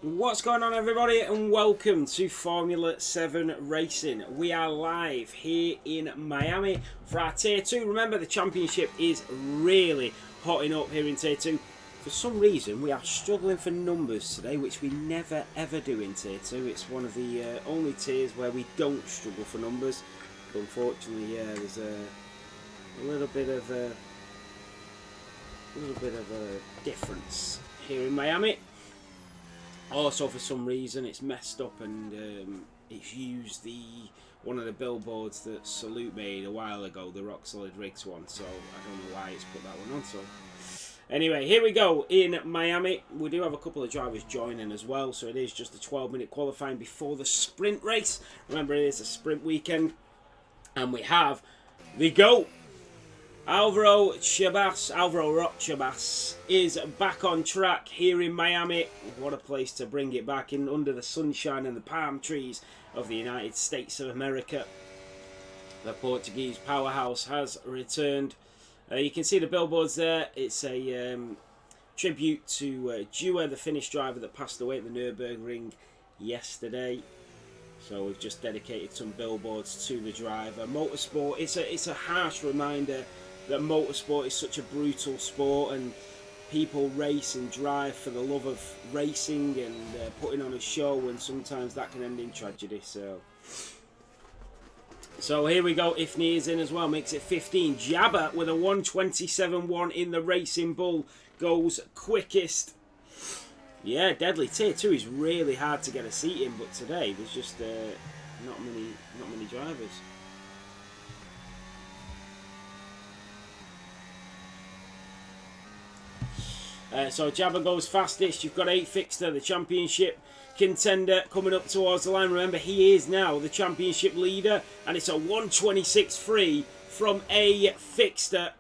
What's going on, everybody, and welcome to Formula 7 Racing. We are live here in Miami for our Tier 2. Remember, the championship is really hotting up here in Tier 2. For some reason, we are struggling for numbers today, which we never ever do in Tier 2. It's one of the only tiers where we don't struggle for numbers. But unfortunately, there's a little bit of a difference here in Miami. Also, for some reason, it's messed up and it's used one of the billboards that Salute made a while ago, the Rock Solid Rigs one. So I don't know why it's put that one on. So anyway, here we go in Miami. We do have a couple of drivers joining as well, so it is just a 12-minute qualifying before the sprint race. Remember, it is a sprint weekend, and we have the GOAT. Alvaro Rock Chabas is back on track here in Miami. What a place to bring it back in under the sunshine and the palm trees of the United States of America. The Portuguese powerhouse has returned. You can see the billboards there. It's a tribute to Dewar, the Finnish driver that passed away at the Nürburgring yesterday. So we've just dedicated some billboards to the driver. Motorsport, it's a harsh reminder that motorsport is such a brutal sport, and people race and drive for the love of racing and putting on a show, and sometimes that can end in tragedy. So here we go. Ifni is in as well, makes it 15. Jabba with a 1:27.1 in the Racing Bull goes quickest. Yeah, deadly. Tier 2 is really hard to get a seat in, but today there's just not many drivers. So Jabba goes fastest. You've got 8 Fixter, the championship contender, coming up towards the line. Remember, he is now the championship leader, and it's a 1:26.3 from A Fixter,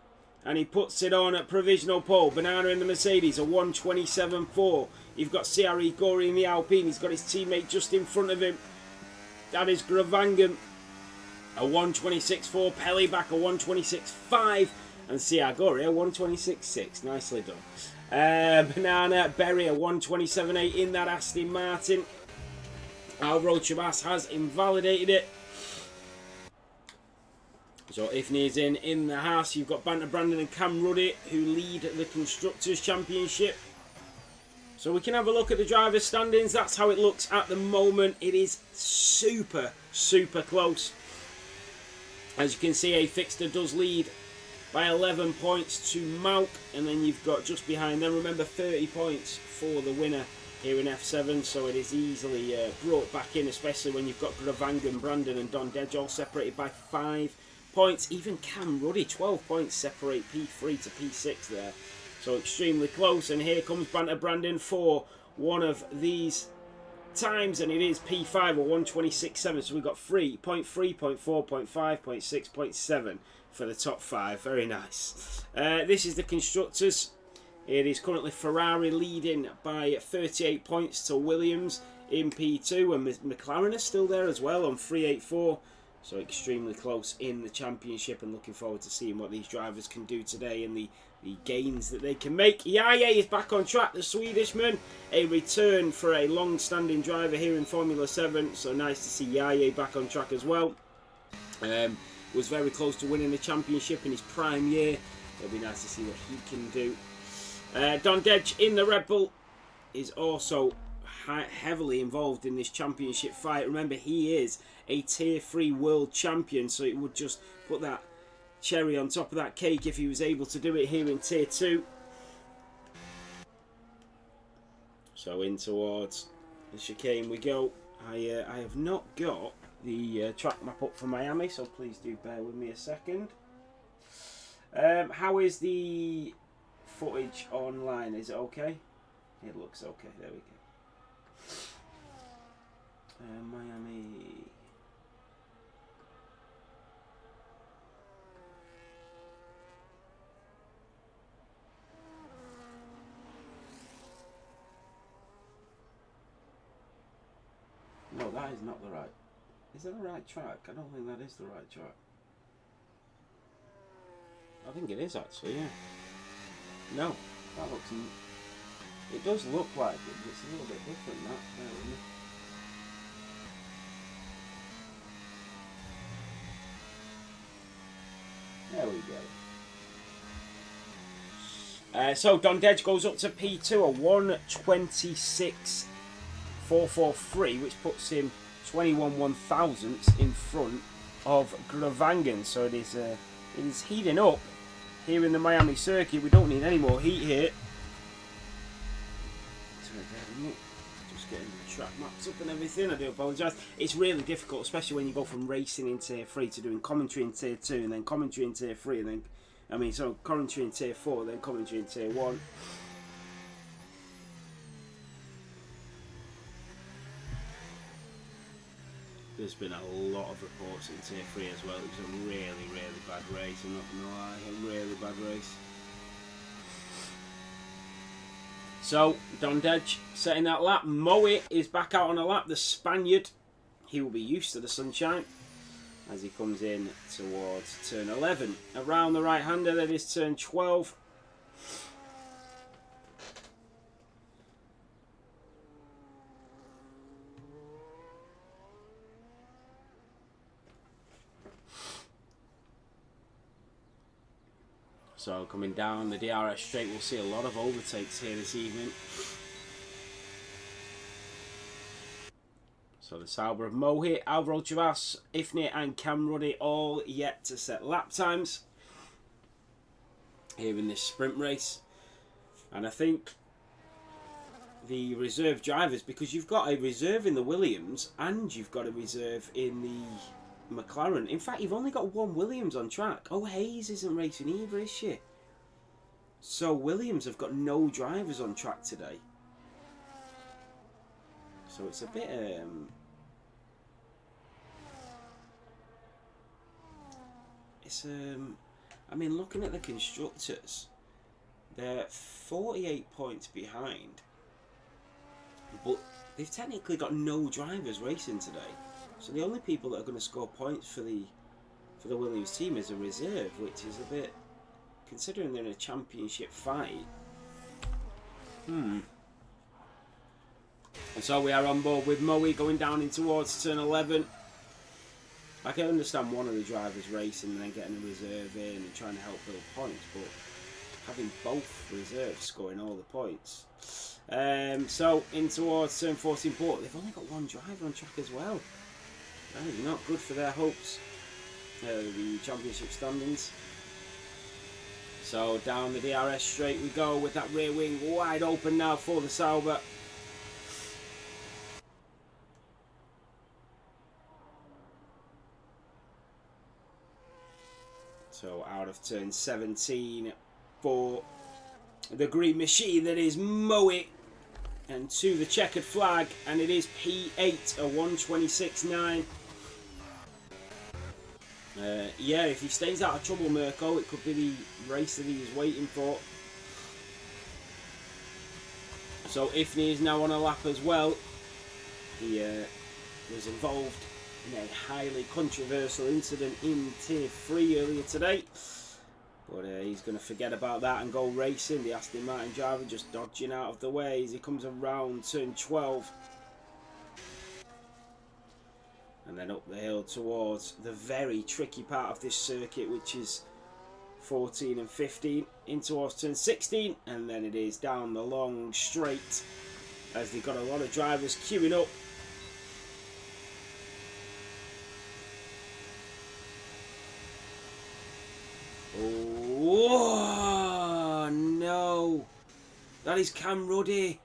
and he puts it on at provisional pole. Banana in the Mercedes, a 1:27.4. You've got CRE Gori in the Alpine. He's got his teammate just in front of him. That is Gravangan, a 1:26.4. Pelly back, a 1:26.5. And CR Gori, a 1:26.6. Nicely done. Banana Berry, a 1:27.8 in that Aston Martin. Alvaro Chabas has invalidated it. So Ifni is in the Haas. You've got Banter Brandon and Cam Ruddy, who lead the Constructors' Championship. So we can have a look at the drivers' standings. That's how it looks at the moment. It is super close. As you can see, A Fixter does lead by 11 points to Malk, and then you've got just behind them, remember, 30 points for the winner here in F7, so it is easily brought back in, especially when you've got Gravangan, Brandon and Don Dedge all separated by 5 points. Even Cam Ruddy, 12 points separate P3 to P6 there, so extremely close. And here comes Banter Brandon for one of these times, and it is P5 or 1:26.7, so we've got 3.3, 0.4, 0.5, 0.6, 0.7 for the top 5. Very nice. This is the Constructors. It is currently Ferrari leading by 38 points to Williams in P2, and McLaren is still there as well on 384. So extremely close in the championship, and looking forward to seeing what these drivers can do today and the gains that they can make. Yaya is back on track, the Swedishman. A return for a long-standing driver here in Formula 7. So nice to see Yaya back on track as well. Was very close to winning the championship in his prime year. It'll be nice to see what he can do. Don Dedge in the Red Bull is also heavily involved in this championship fight. Remember, he is a Tier 3 world champion, so it would just put that cherry on top of that cake if he was able to do it here in Tier 2. So in towards the chicane we go. I have not got the track map up for Miami, so please do bear with me a second. How is the footage online? Is it okay? It looks okay. There we go. Miami. No, that is not the right. Is that the right track? I don't think that is the right track. I think it is actually, yeah. No, that looks It does look like it, but it's a little bit different, that. There we go. So Dondedge goes up to P2, a 126.443, which puts him 21 1,000ths in front of Gravangan. So it is heating up here in the Miami circuit. We don't need any more heat here. Just getting the track maps up and everything. I do apologise. It's really difficult, especially when you go from racing in Tier 3 to doing commentary in Tier 2, and then commentary in Tier 3, and then commentary in Tier 4, then commentary in Tier 1. There's been a lot of reports in Tier 3 as well. It was a really, really bad race, I'm not going to lie. A really bad race. So, Dondedge setting that lap. Moe is back out on a lap. The Spaniard, he will be used to the sunshine as he comes in towards turn 11. Around the right-hander, that is turn 12. So coming down the DRS straight, we'll see a lot of overtakes here this evening. So the Sauber of Mohit, Alvaro Chavas, Ifnir and Cam Ruddy all yet to set lap times here in this sprint race. And I think the reserve drivers, because you've got a reserve in the Williams and you've got a reserve in the McLaren. In fact, you've only got one Williams on track. Oh, Hayes isn't racing either, is she? So Williams have got no drivers on track today. So it's a bit I mean, looking at the constructors, they're 48 points behind, but they've technically got no drivers racing today. So the only people that are going to score points for the Williams team is a reserve, which is a bit, considering they're in a championship fight. And so we are on board with Moe going down in towards turn 11. I can understand one of the drivers racing and then getting a reserve in and trying to help build points, but having both reserves scoring all the points. So in towards turn 14 port, they've only got one driver on track as well. That is not good for their hopes, the championship standings. So down the DRS straight we go with that rear wing wide open now for the Sauber. So out of turn 17 for the green machine that is Moe, and to the checkered flag, and it is P8, a 126.9. Yeah, if he stays out of trouble, Mirko, it could be the race that he is waiting for. So Ifnir is now on a lap as well. He was involved in a highly controversial incident in Tier 3 earlier today. But he's going to forget about that and go racing. The Aston Martin driver just dodging out of the way as he comes around turn 12. And then up the hill towards the very tricky part of this circuit, which is 14 and 15, in towards turn 16. And then it is down the long straight as they've got a lot of drivers queuing up. Oh no, that is Cam Ruddy,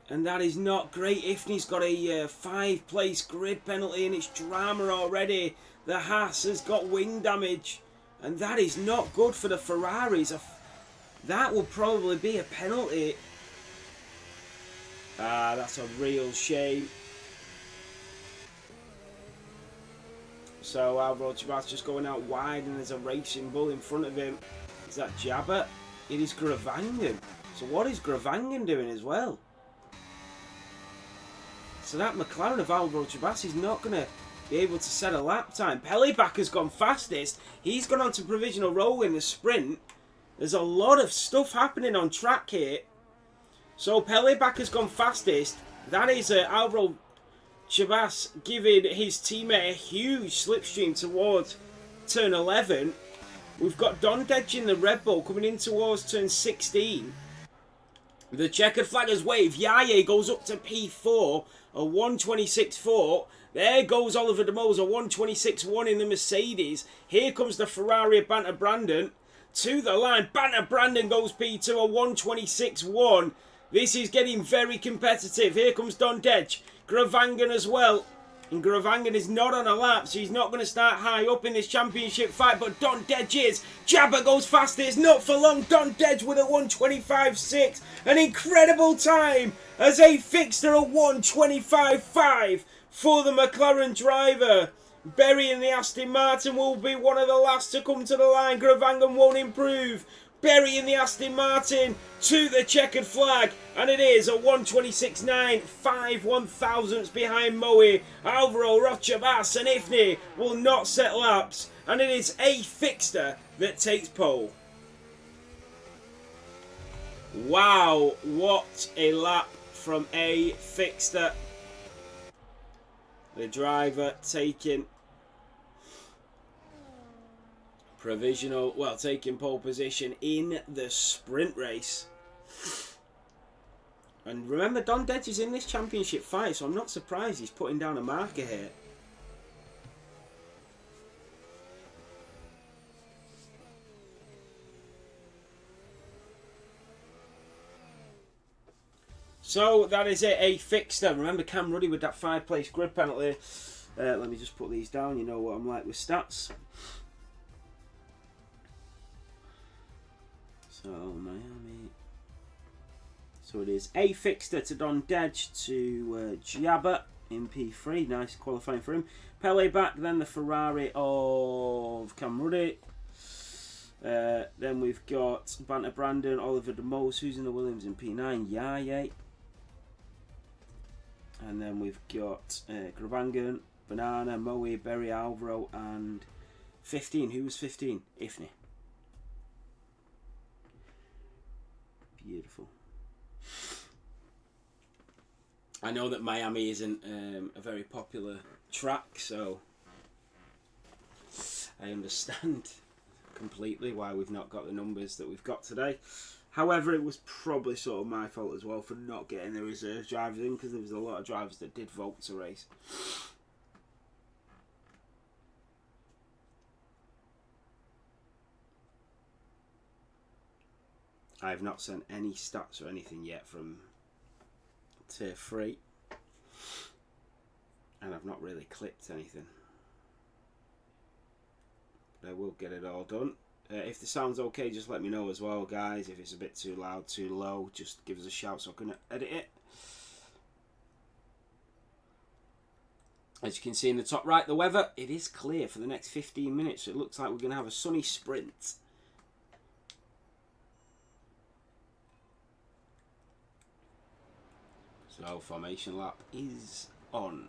and that is not great. Ifnir's got a 5-place grid penalty and it's drama already. The Haas has got wing damage, and that is not good for the Ferraris. That will probably be a penalty. That's a real shame. So Alvaro Chavas just going out wide, and there's a racing bull in front of him. Is that Jabba? It is Gravangan. So what is Gravangan doing as well? So that McLaren of Alvaro Chavas is not going to be able to set a lap time. Pelleback has gone fastest. He's gone on to provisional roll in the sprint. There's a lot of stuff happening on track here. So Peleback has gone fastest. That is Alvaro Chavas giving his teammate a huge slipstream towards turn 11. We've got Dondedge in the Red Bull coming in towards turn 16. The checkered flag has waved. Yaye goes up to P4, a 126.4. There goes Oliver De Mose, a 126.1 in the Mercedes. Here comes the Ferrari of Banter Brandon to the line. Banter Brandon goes P2, a 126.1. This is getting very competitive. Here comes Dondedge. Gravangan as well. And Gravangan is not on a lap, so he's not going to start high up in this championship fight. But Dondedge is. Jabba goes faster. It's not for long. Dondedge with a 125.6. An incredible time as a fixture of 125.5 for the McLaren driver. Berry in the Aston Martin will be one of the last to come to the line. Gravangan won't improve. Berry in the Aston Martin to the checkered flag, and it is a 126.9, 5 1,000ths behind Moe. Alvaro Rochabas and Ifni will not set laps, and it is A Fixter that takes pole. Wow, what a lap from A Fixter. The driver taking provisional, well, taking pole position in the sprint race. And remember, Dondedge is in this championship fight, so I'm not surprised he's putting down a marker here. So that is it, A Fixter. Remember Cam Ruddy with that 5-place grid penalty. Let me just put these down, you know what I'm like with stats. So Miami. So it is A Fixter to Dondedge to Jabba in P3. Nice qualifying for him. Pele back, then the Ferrari of Cam Ruddy. Then we've got Banter Brandon, Oliver De Mose, who's in the Williams in P9. Yaye. And then we've got Gravangan, Banana, Moe, Berry, Alvaro, and 15. Who was 15? Ifni. Beautiful. I know that Miami isn't a very popular track, so I understand completely why we've not got the numbers that we've got today. However, it was probably sort of my fault as well for not getting the reserve drivers in, because there was a lot of drivers that did vote to race. I have not sent any stats or anything yet from Tier 3. And I've not really clipped anything. But I will get it all done. If the sound's okay, just let me know as well, guys. If it's a bit too loud, too low, just give us a shout so I can edit it. As you can see in the top right, the weather, it is clear for the next 15 minutes. So it looks like we're going to have a sunny sprint. So formation lap is on.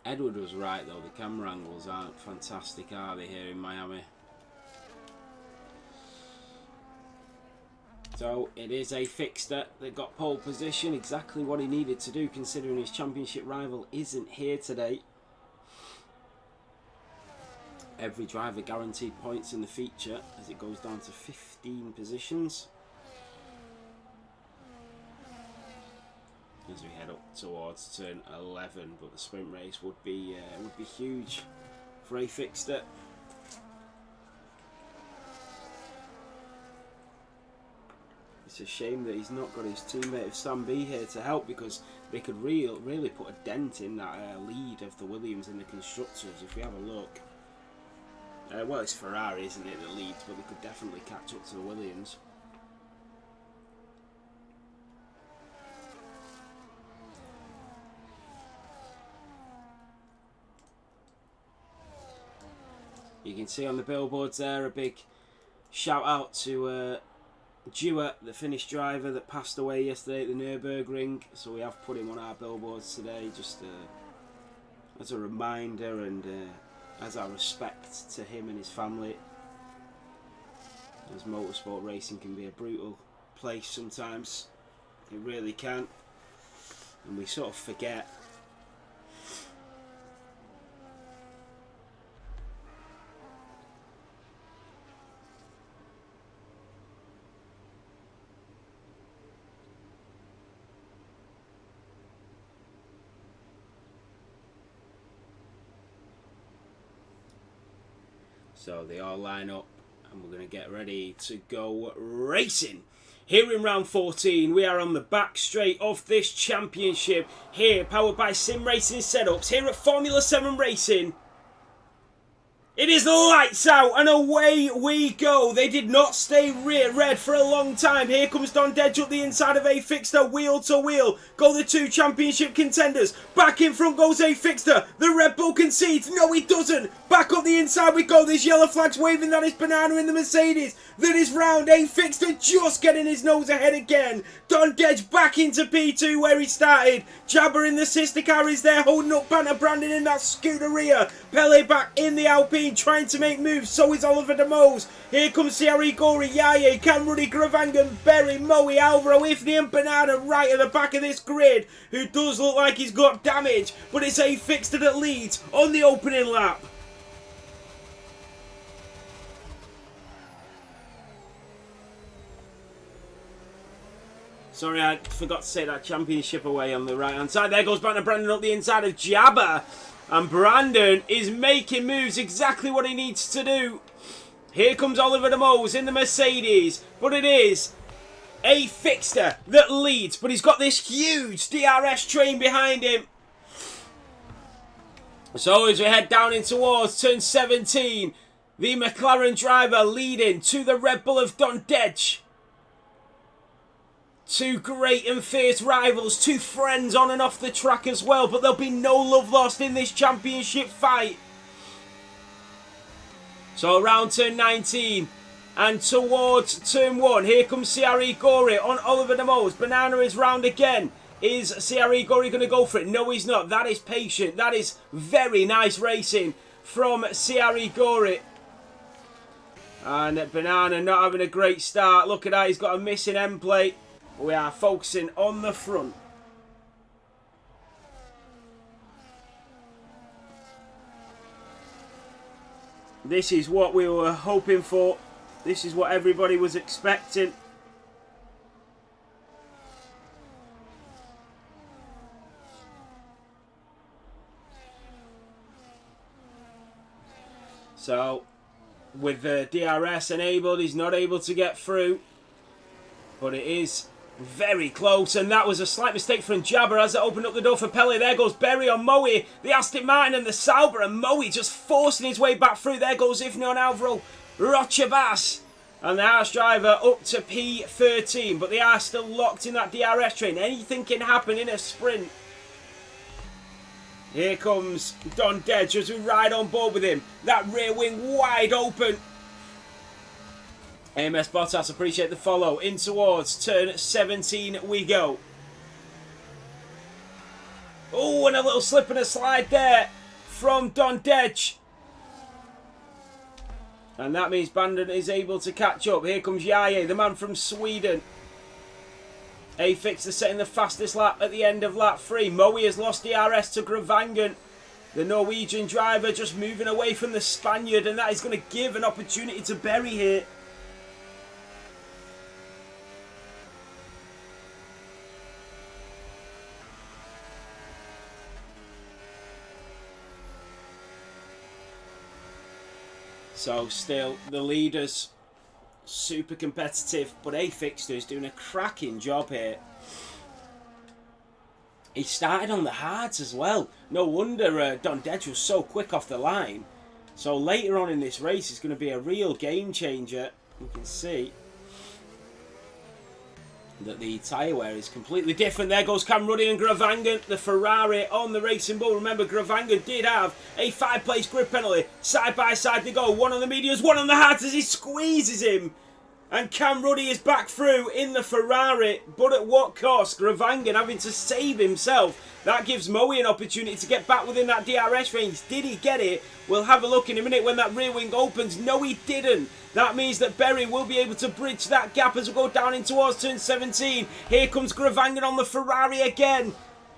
Edward was right though, the camera angles aren't fantastic, are they, here in Miami? So it is A Fixter that got pole position, exactly what he needed to do considering his championship rival isn't here today. Every driver guaranteed points in the feature as it goes down to 15 positions. As we head up towards turn 11, but the sprint race would be huge for A Fixter. It's a shame that he's not got his teammate of Sam B here to help, because they could really put a dent in that lead of the Williams in the constructors. If we have a look, well, it's Ferrari, isn't it, that leads, but they could definitely catch up to the Williams. You can see on the billboards there a big shout out to Dewar, the Finnish driver that passed away yesterday at the Nürburgring. So we have put him on our billboards today, just as a reminder and as our respect to him and his family. As motorsport racing can be a brutal place sometimes, it really can, and we sort of forget. So they all line up and we're going to get ready to go racing. Here in round 14, we are on the back straight of this championship. Here, powered by Sim Racing Setups, here at Formula 7 Racing. It is lights out and away we go. They did not stay red for a long time. Here comes Don Dedge up the inside of A Fixter, wheel to wheel. Go the two championship contenders. Back in front goes A Fixter. The Red Bull concedes. No, he doesn't. Back up the inside we go. There's yellow flags waving. That is Banana in the Mercedes. That is round. A Fixter just getting his nose ahead again. Don Dedge back into P2 where he started. Jabber in the sister car is there holding up Banter Brandon in that Scuderia. Pele back in the Alpine trying to make moves. So is Oliver de Moos. Here comes Thierry Gori, Yaye, Cam Ruddy, Gravangan, Berry, Moe, Alvaro, Ifni and Banana right at the back of this grid, who does look like he's got damage, but it's A Fixter that leads on the opening lap. Sorry, I forgot to say that championship away on the right hand side. There goes Brandon up the inside of Jabba. And Brandon is making moves, exactly what he needs to do. Here comes Oliver de Moos in the Mercedes. But it is A Fixter that leads. But he's got this huge DRS train behind him. So as we head down in towards turn 17, the McLaren driver leading to the Red Bull of Don Dedge. Two great and fierce rivals, two friends on and off the track as well, but there'll be no love lost in this championship fight. So around turn 19 and towards turn 1, here comes CRE Gori on Oliver de Moos. Banana is round again. Is CRE Gori going to go for it? No, he's not. That is patient. That is very nice racing from CRE Gori. And Banana not having a great start. Look at that, he's got a missing end plate. We are focusing on the front. This is what we were hoping for. This is what everybody was expecting. So, with the DRS enabled, he's not able to get through. But it is very close, and that was a slight mistake from Jabber as it opened up the door for Pele. There goes Berry on Moe, the Aston Martin and the Sauber, and Moe just forcing his way back through. There goes Ifni on Alvaro, Rochabas, and the Haas driver up to P13, but they are still locked in that DRS train. Anything can happen in a sprint. Here comes Don Dedge as we ride on board with him. That rear wing wide open. AMS Bottas, appreciate the follow. In towards turn 17 we go. Oh, and a little slip and a slide there from Don Dedge. And that means Bandon is able to catch up. Here comes Yaye, the man from Sweden. A Fixter setting the fastest lap at the end of lap 3. Moe has lost DRS to Gravangan. The Norwegian driver just moving away from the Spaniard, and that is going to give an opportunity to Berry here. So still, the leaders, super competitive, but A Fixter is doing a cracking job here. He started on the hards as well. No wonder Don Dedge was so quick off the line. So later on in this race, it's going to be a real game changer. You can see. that the tyre wear is completely different. There goes Cam Ruddy and Gravangan, the Ferrari on the Racing Bull. Remember, Gravangan did have a 5-place grid penalty. Side by side they go. One on the mediums, one on the hards as he squeezes him. And Cam Ruddy is back through in the Ferrari, but at what cost? Gravangan having to save himself. That gives Moe an opportunity to get back within that DRS range. Did he get it? We'll have a look in a minute when that rear wing opens. No, he didn't. That means that Berry will be able to bridge that gap as we go down in towards turn 17. Here comes Gravangan on the Ferrari again.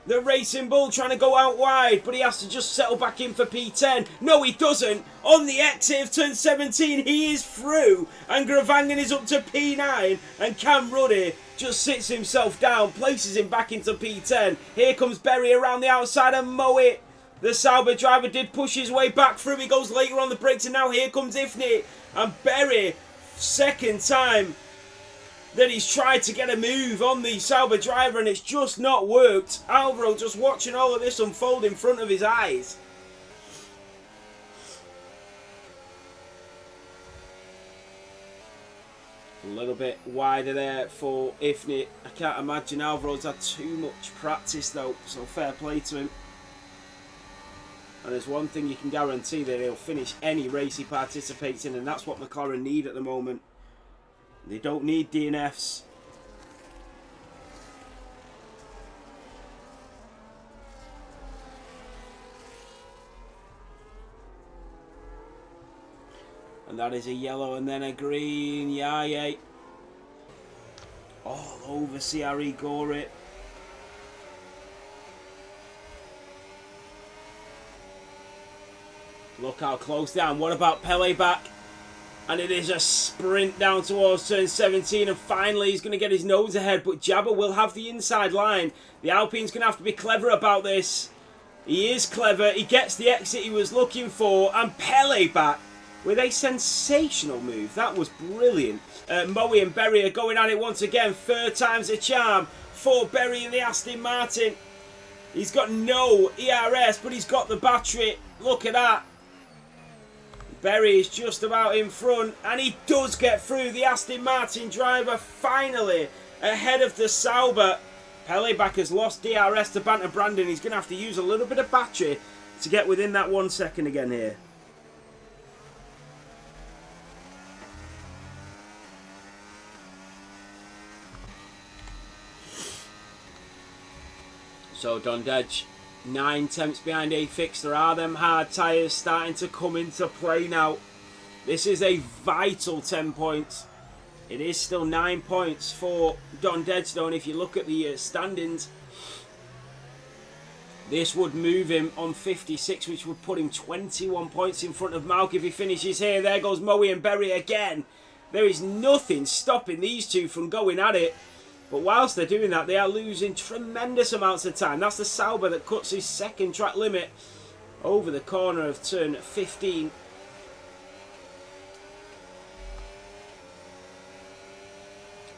The Racing Bull trying to go out wide, but he has to just settle back in for P10. No, he doesn't. On the exit of turn 17, he is through. And Gravangan is up to P9. And Cam Ruddy just sits himself down, places him back into P10. Here comes Berry around the outside and Moe. The Sauber driver did push his way back through. He goes later on the brakes, and now here comes Ifnit. And Berry, second time that he's tried to get a move on the Sauber driver, and it's just not worked. Alvaro just watching all of this unfold in front of his eyes. A little bit wider there for Ifnit. I can't imagine Alvaro's had too much practice though, so fair play to him. And there's one thing you can guarantee, that he'll finish any race he participates in, and that's what McLaren need at the moment. They don't need DNFs. And that is a yellow and then a green. Yay. All over CRE Gorit. Look how close down. What about Pele back? And it is a sprint down towards turn 17, and finally he's going to get his nose ahead, but Jabba will have the inside line. The Alpine's going to have to be clever about this. He is clever. He gets the exit he was looking for, and Pele back with a sensational move. That was brilliant. Moe and Berry are going at it once again. Third time's a charm for Berry in the Aston Martin. He's got no ERS, but he's got the battery. Look at that. Berry is just about in front, and he does get through. The Aston Martin driver finally ahead of the Sauber. Peleback has lost DRS to Banter Brandon. He's going to have to use a little bit of battery to get within that 1 second again here. So Dondedge, 9 tenths behind A-Fix. There are them hard tyres starting to come into play now. This is a vital 10 points. It is still 9 points for Dondedge though, and if you look at the standings, this would move him on 56, which would put him 21 points in front of Malk if he finishes here. There goes Moe and Berry again. There is nothing stopping these two from going at it. But whilst they're doing that, they are losing tremendous amounts of time. That's the Sauber that cuts his second track limit over the corner of turn 15.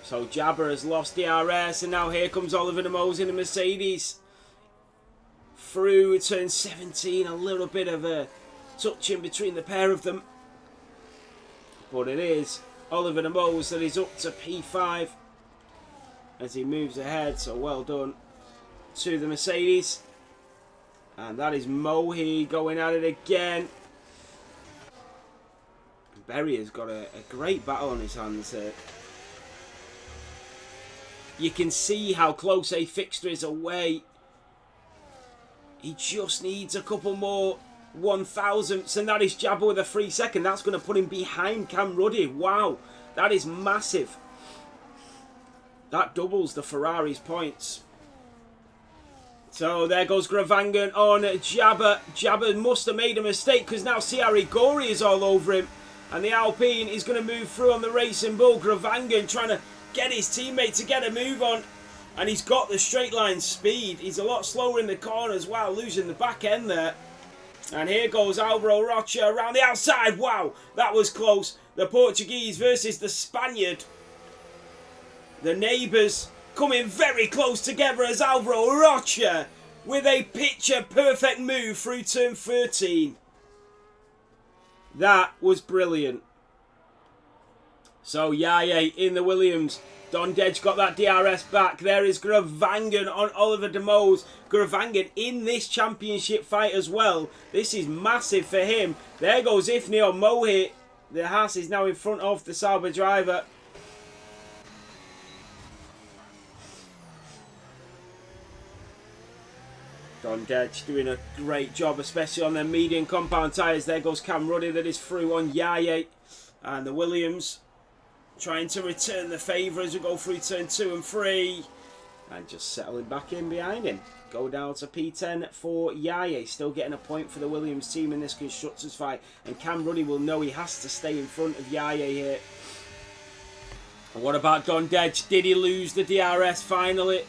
So Jabber has lost DRS, and now here comes Oliver de Mose in the Mercedes. Through turn 17, a little bit of a touch in between the pair of them. But it is Oliver de Mose that is up to P5. As he moves ahead, so well done to the Mercedes. And that is Mohi going at it again. Berry has got a great battle on his hands here. You can see how close a fixture is away. He just needs a couple more 1,000ths, and that is Jabba with a 3 second. That's going to put him behind Cam Ruddy. Wow, that is massive. That doubles the Ferrari's points. So there goes Gravangan on Jabba. Jabba must have made a mistake because now CRE Gori is all over him. And the Alpine is going to move through on the Racing Bull. Gravangan trying to get his teammate to get a move on. And he's got the straight line speed. He's a lot slower in the corners while losing the back end there. And here goes Alvaro Rocha around the outside. Wow, that was close. The Portuguese versus the Spaniard. The neighbours coming very close together as Alvaro Rocha with a picture-perfect move through turn 13. That was brilliant. So Yaye in the Williams Dondej got that DRS back. There is Gravangan on Oliver de Moos. Gravangan in this championship fight as well. This is massive for him. There goes Ifni on Mohit. The Haas is now in front of the Sauber driver. Dondej doing a great job, especially on their medium compound tyres. There goes Cam Ruddy that is through on Yaye. And the Williams trying to return the favour as we go through turn 2 and 3. And just settling back in behind him. Go down to P10 for Yaye. Still getting a point for the Williams team in this Constructors fight. And Cam Ruddy will know he has to stay in front of Yaye here. And what about Dondej? Did he lose the DRS finally?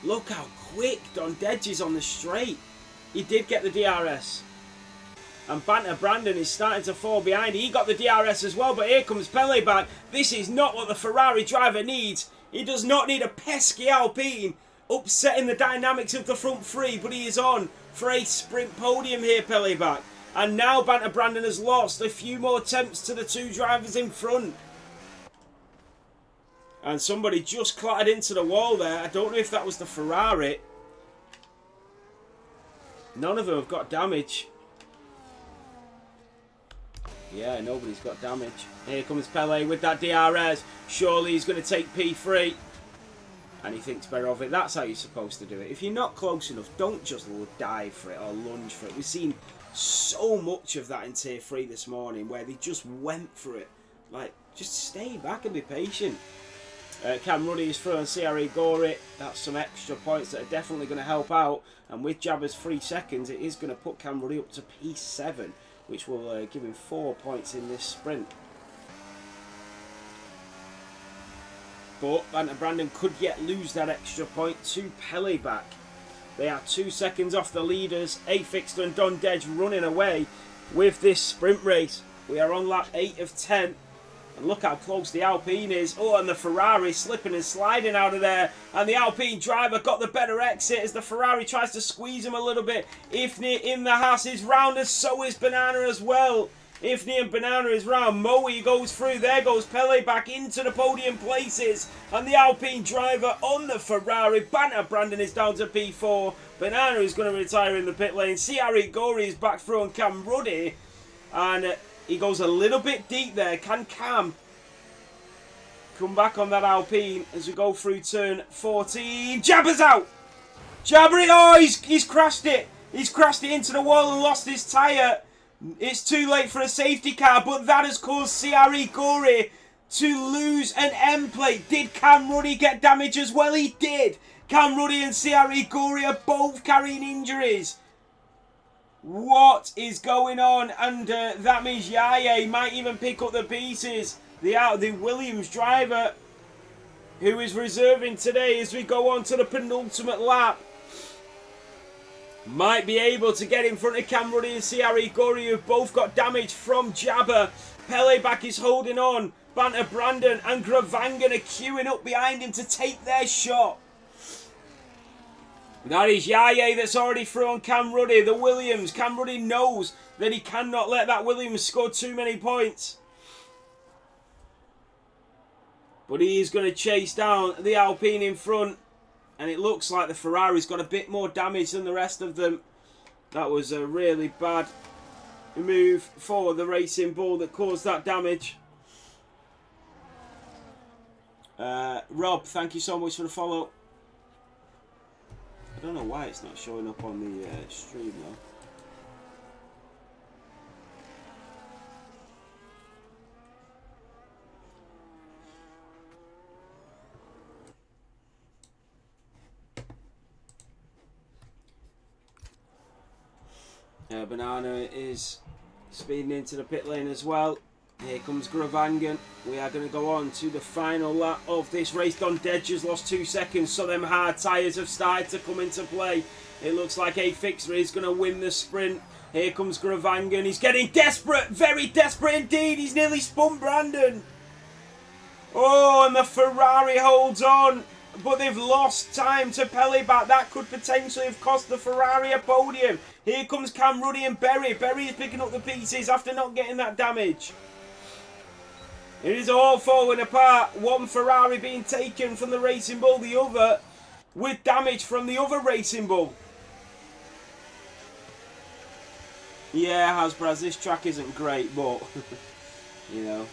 Look how quick Dondej is on the straight. He did get the DRS. And Banter Brandon is starting to fall behind. He got the DRS as well, but here comes Pele back. This is not what the Ferrari driver needs. He does not need a pesky Alpine upsetting the dynamics of the front three, but he is on for a sprint podium here, Pele back. And now Banter Brandon has lost a few more attempts to the two drivers in front. And somebody just clattered into the wall there. I don't know if that was the Ferrari. None of them have got damage. Yeah, nobody's got damage. Here comes Pele with that DRS. Surely he's going to take P3. And he thinks better of it. That's how you're supposed to do it. If you're not close enough, don't just dive for it or lunge for it. We've seen so much of that in Tier 3 this morning where they just went for it. Like, just stay back and be patient. Cam Ruddy is through on CRE Gori. That's some extra points that are definitely going to help out. And with Jabba's 3 seconds, it is going to put Cam Ruddy up to P7. Which will give him 4 points in this sprint. But Banter Brandon could yet lose that extra point to Pele back. They are 2 seconds off the leaders. Afixter and Dondej running away with this sprint race. We are on lap 8 of 10. And look how close the Alpine is. Oh, and the Ferrari slipping and sliding out of there. And the Alpine driver got the better exit as the Ferrari tries to squeeze him a little bit. Ifni in the Haas is round, and so is Banana as well. Ifni and Banana is round. Moe goes through. There goes Pele back into the podium places. And the Alpine driver on the Ferrari. Banter Brandon is down to P4. Banana is going to retire in the pit lane. CRE Gori is back through on Cam Ruddy. And he goes a little bit deep there. Can Cam come back on that Alpine as we go through turn 14? Jabba's out! Jabba, oh, he's crashed it. He's crashed it into the wall and lost his tyre. It's too late for a safety car, but that has caused CRE Gori to lose an M plate. Did Cam Ruddy get damage as well? He did. Cam Ruddy and CRE Gori are both carrying injuries. What is going on? And that means Yaye might even pick up the pieces. The Williams driver, who is reserving today as we go on to the penultimate lap, might be able to get in front of Cam Ruddy and CRE Gori, who've both got damage from Jabba. Pele back is holding on. Banter Brandon and Gravangan are queuing up behind him to take their shot. That is Yaye that's already through on Cam Ruddy, the Williams. Cam Ruddy knows that he cannot let that Williams score too many points. But he is going to chase down the Alpine in front. And it looks like the Ferrari's got a bit more damage than the rest of them. That was a really bad move for the Racing Bull that caused that damage. Rob, thank you so much for the follow. I don't know why it's not showing up on the stream though. Banana is speeding into the pit lane as well. Here comes Gravangan. We are going to go on to the final lap of this race. Dondej has lost 2 seconds, so them hard tyres have started to come into play. It looks like Afixter is going to win the sprint. Here comes Gravangan. He's getting desperate, very desperate indeed. He's nearly spun Brandon. Oh, and the Ferrari holds on, but they've lost time to Pele back. That could potentially have cost the Ferrari a podium. Here comes Cam Ruddy and Berry. Berry is picking up the pieces after not getting that damage. It is all falling apart. One Ferrari being taken from the Racing Bull, the other with damage from the other Racing Bull. Yeah, Hasbraz, this track isn't great, but, you know,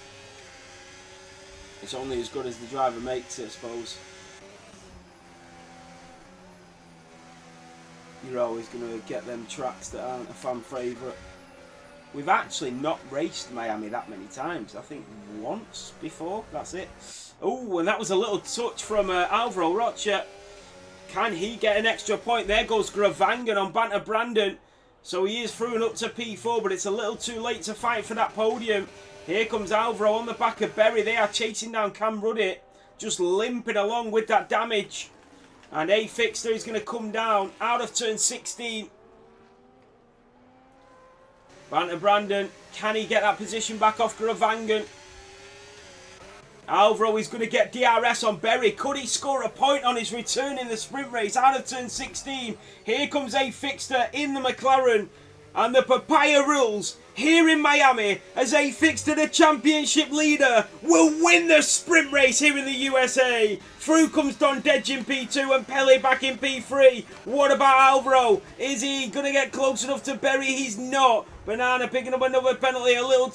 it's only as good as the driver makes it, I suppose. You're always going to get them tracks that aren't a fan favourite. We've actually not raced Miami that many times. I think once before, that's it. Oh, and that was a little touch from Alvaro Rocha. Can he get an extra point? There goes Gravangan on Banter Brandon. So he is through and up to P4, but it's a little too late to fight for that podium. Here comes Alvaro on the back of Berry. They are chasing down Cam Ruddy, just limping along with that damage. And A Fixter is going to come down out of turn 16. Banter Brandon, can he get that position back off Gravangan? Alvaro is going to get DRS on Berry. Could he score a point on his return in the sprint race out of turn 16? Here comes A Fixter in the McLaren. And the papaya rules here in Miami as A Fixter, the championship leader, will win the sprint race here in the USA. Through comes Don Dedge in P2 and Pele back in P3. What about Alvaro? Is he going to get close enough to Berry? He's not. Banana picking up another penalty. A little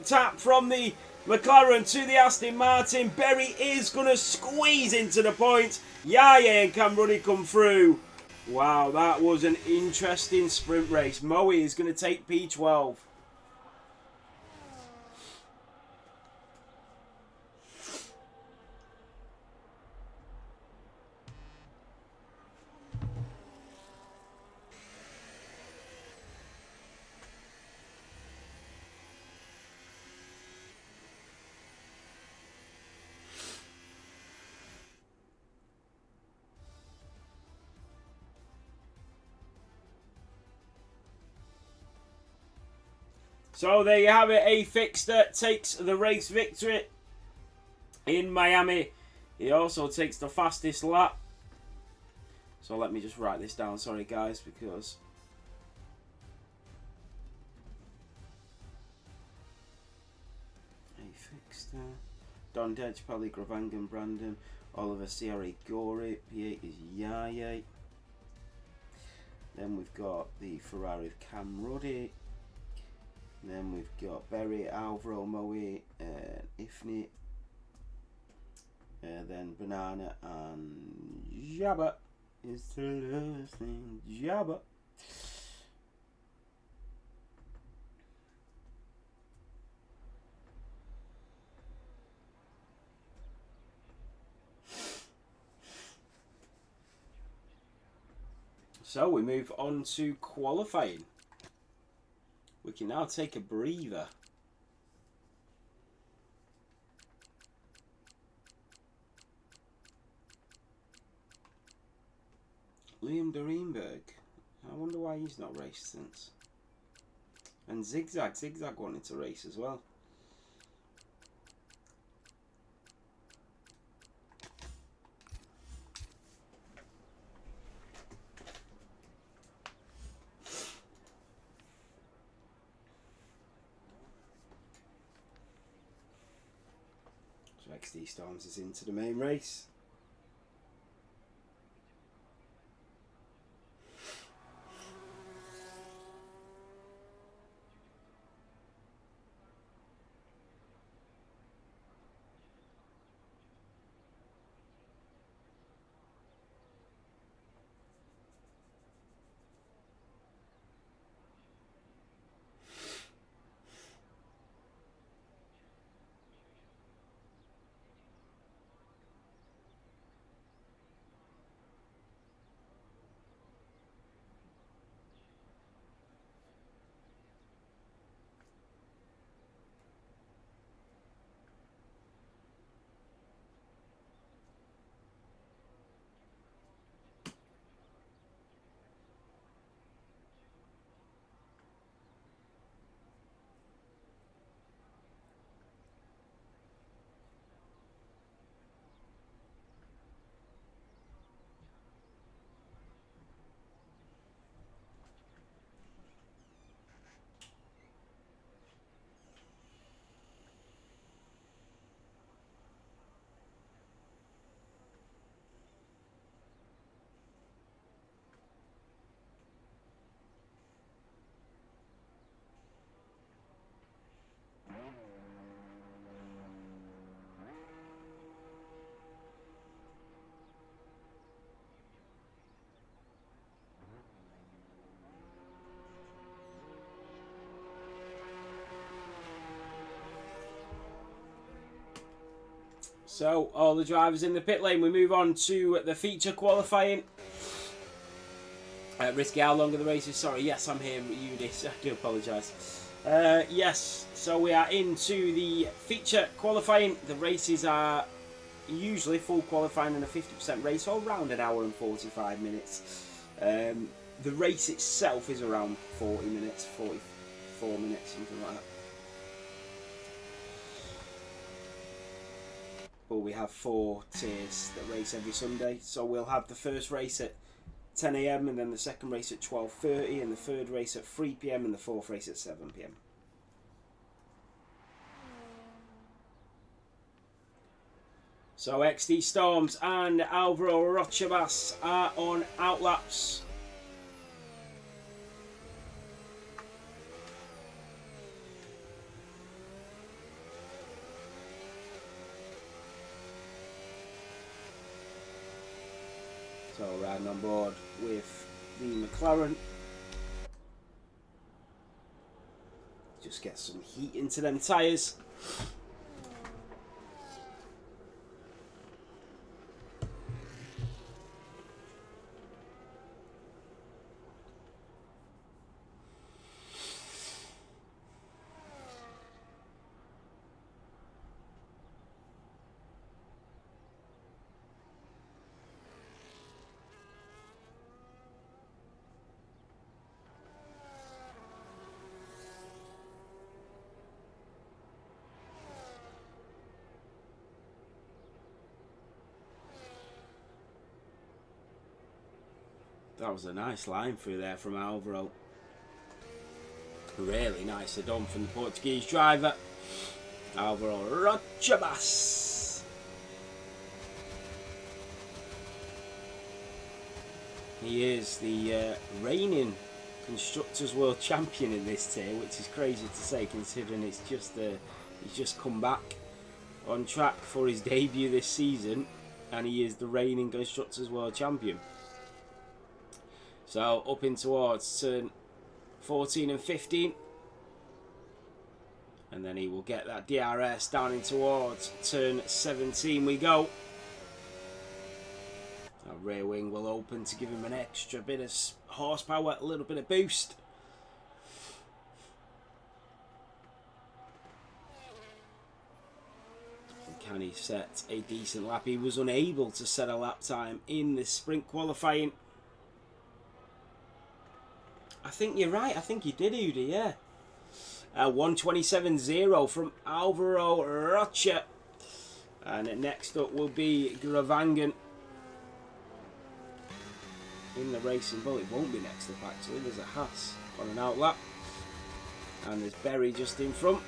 tap from the McLaren to the Aston Martin. Berry is going to squeeze into the point. Yaya and Cam Ruddy come through. Wow, that was an interesting sprint race. Moe is going to take P12. So there you have it. A Fixter takes the race victory in Miami. He also takes the fastest lap. So let me just write this down. Sorry, guys, because A Fixter, Don Dedge, Pele, Gravangan, Brandon, Oliver, Sierra, Gori, P8 is Yaya. Then we've got the Ferrari of Cam Ruddy. Then we've got Berry, Alvaro, Moe, Ifni, then Banana and Jabba is the last thing. Jabba. So we move on to qualifying. We can now take a breather. Liam Doreenberg. I wonder why he's not raced since. And Zigzag wanted to race as well. XD Storms is into the main race. So, all the drivers in the pit lane. We move on to the feature qualifying. Risky, how long are the races? Sorry, yes, I'm here, Eunice. I do apologise. Yes, so we are into the feature qualifying. The races are usually full qualifying and a 50% race, so around an hour and 45 minutes. The race itself is around 40 minutes, 44 minutes, something like that. But we have 4 tiers that race every Sunday. So we'll have the first race at 10 AM and then the second race at 12:30 and the third race at 3 PM and the fourth race at 7 PM. So XD Storms and Alvaro Rochabas are on outlaps. So riding on board with the McLaren. Just get some heat into them tyres. That was a nice line through there from Alvaro. Really nicely done from the Portuguese driver, Alvaro Rochabas. He is the reigning Constructors World Champion in this tier, which is crazy to say considering it's just he's just come back on track for his debut this season, and he is the reigning Constructors World Champion. So up in towards turn 14 and 15. And then he will get that DRS down in towards turn 17 we go. That rear wing will open to give him an extra bit of horsepower, a little bit of boost. And can he set a decent lap? He was unable to set a lap time in the sprint qualifying. I think you're right. I think he did, Udi, yeah. 1:27.0 from Alvaro Rocha. And next up will be Gravangan in the racing. Well, it won't be next up, actually. There's a Haas on an outlap. And there's Berry just in front.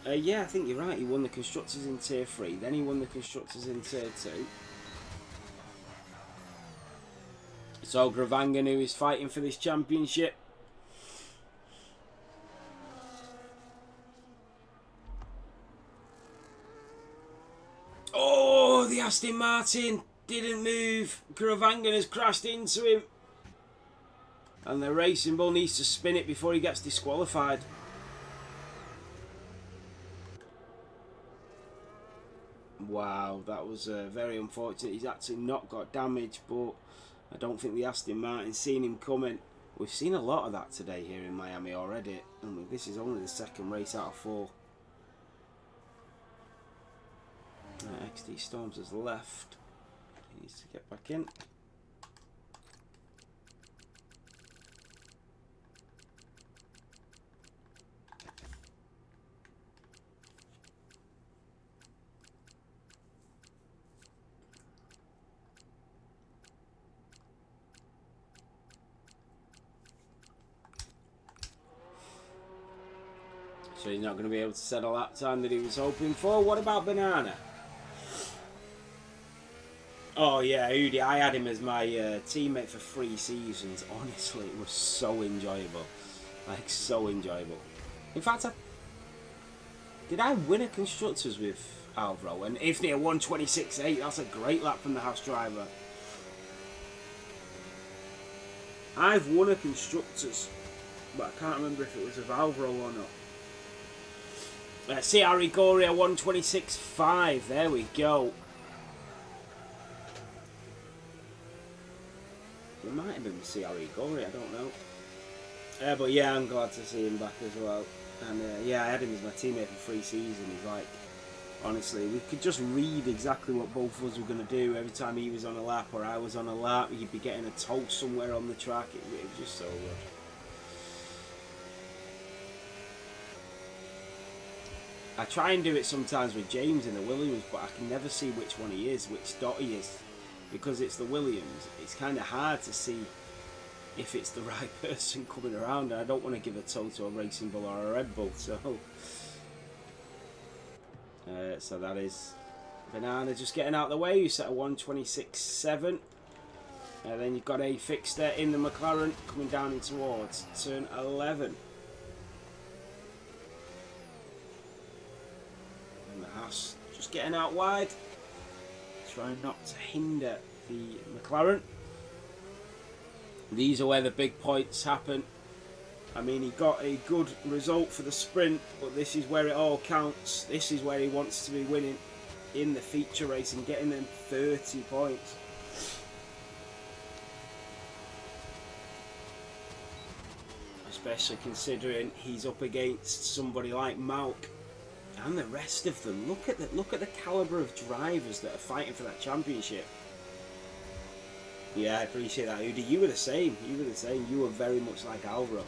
Yeah, I think you're right. He won the Constructors in Tier 3. Then he won the Constructors in Tier 2. So Gravangan, who is fighting for this championship. Oh, the Aston Martin didn't move. Gravangan has crashed into him. And the Racing Bull needs to spin it before he gets disqualified. Wow, that was very unfortunate. He's actually not got damage, but I don't think the Aston Martin's seen him coming. We've seen a lot of that today here in Miami already, and this is only the second race out of 4. XD Storms has left. He needs to get back in. So he's not going to be able to set a lap time that he was hoping for. What about Banana? Oh yeah, Udi, I had him as my teammate for 3 seasons. Honestly, it was so enjoyable. Like, so enjoyable. In fact, did I win a Constructors with Alvaro? And if they're 1:26.8, that's a great lap from the Haas driver. I've won a Constructors, but I can't remember if it was with Alvaro or not. CRE Goria 126.5. There we go. It might have been CRE Goria, I don't know. But yeah, I'm glad to see him back as well. And yeah, I had him as my teammate for 3 seasons. He's like, honestly, we could just read exactly what both of us were going to do every time he was on a lap or I was on a lap. He'd be getting a tow somewhere on the track. It was just so good. I try and do it sometimes with James in the Williams, but I can never see which one he is, which dot he is. Because it's the Williams, it's kind of hard to see if it's the right person coming around. And I don't want to give a tow to a Racing Bull or a Red Bull, so... so that is Banana just getting out of the way. You set a 126.7. And then you've got a fixture in the McLaren coming down in towards turn 11. And the Haas just getting out wide. Trying not to hinder the McLaren. These are where the big points happen. I mean, he got a good result for the sprint, but this is where it all counts. This is where he wants to be winning in the feature race and getting them 30 points. Especially considering he's up against somebody like Malk and the rest of them. Look at the caliber of drivers that are fighting for that championship. Yeah, I appreciate that, Udi. You were the same. You were the same. You were very much like Alvaro.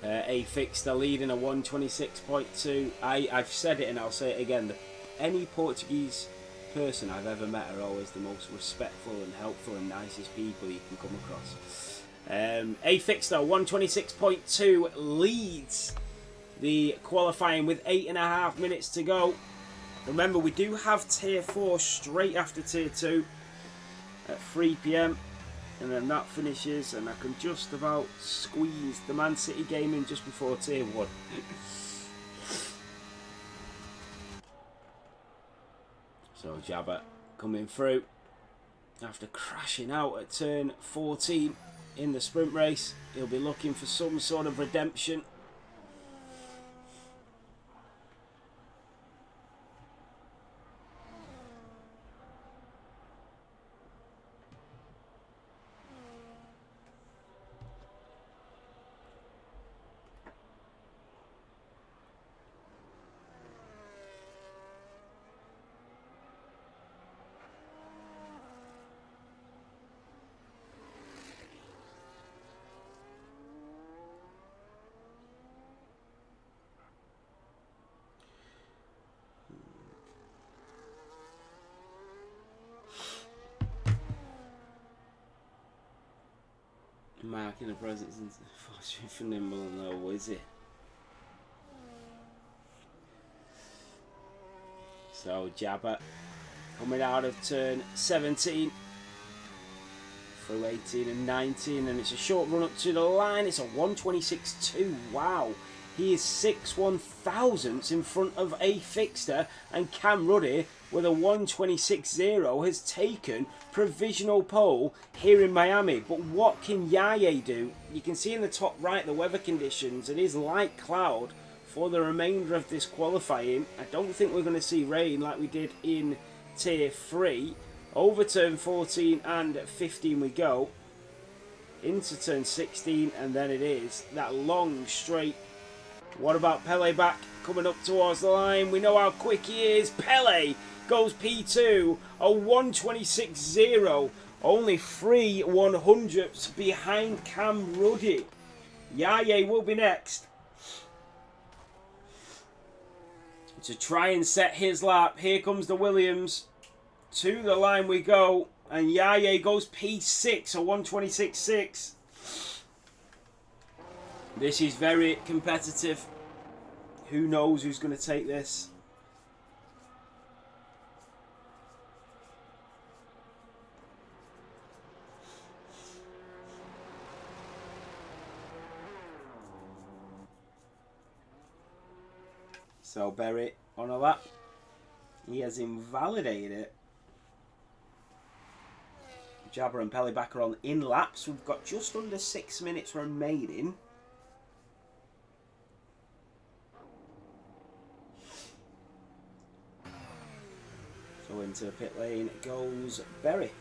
A fixed lead in a 126.2. I've said it and I'll say it again. Any Portuguese person I've ever met are always the most respectful and helpful and nicest people you can come across. A fixed 126.2 leads the qualifying with 8.5 minutes to go. Remember, we do have Tier 4 straight after Tier 2 at 3 PM. And then that finishes, and I can just about squeeze the Man City game in just before Tier 1. So Jabba coming through after crashing out at turn 14 in the sprint race. He'll be looking for some sort of redemption. Marking the presence in for Nimble and low, is it? So Jabba coming out of turn 17 through 18 and 19, and it's a short run up to the line. It's a 126.2. Wow, he is 6/1000ths in front of a fixture, and Cam Ruddy with a 126.0 has taken provisional pole here in Miami. But what can Yaya do? You can see in the top right the weather conditions. It is light cloud for the remainder of this qualifying. I don't think we're going to see rain like we did in Tier 3. Over turn 14 and 15 we go. Into turn 16, and then it is that long straight. What about Pele back coming up towards the line? We know how quick he is. Pele goes P2, a 126.0, only 3/100ths behind Cam Ruddy. Yaya will be next to try and set his lap. Here comes the Williams. To the line we go, and Yaya goes P6, a 126.6. This is very competitive. Who knows who's going to take this? So Berry on a lap. He has invalidated it. Jabba and Pele back are on in laps. We've got just under 6 minutes remaining. So into the pit lane goes Berry.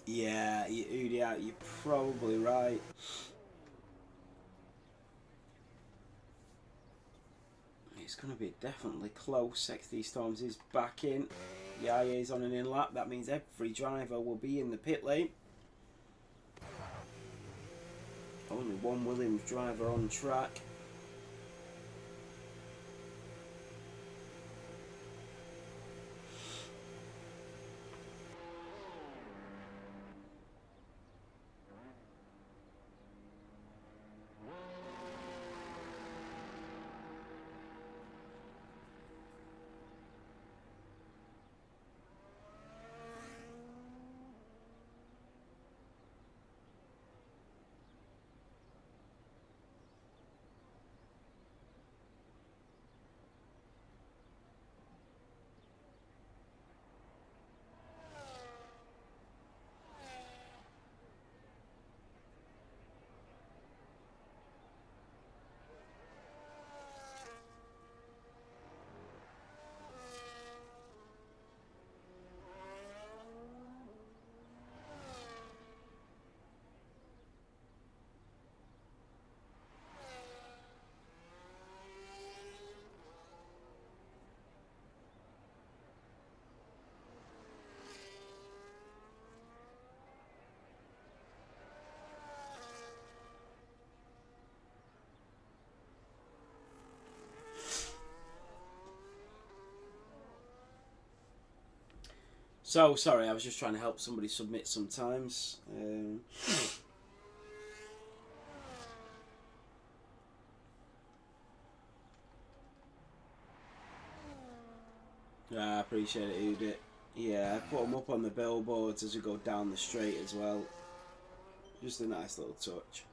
Yeah, Udi, you're probably right. It's going to be definitely close. XD Storms is back in. The IA is on an in lap. That means every driver will be in the pit lane. Only one Williams driver on track. So, sorry, I was just trying to help somebody submit sometimes. I appreciate it, Udit. Yeah, I put them up on the billboards as we go down the straight as well. Just a nice little touch.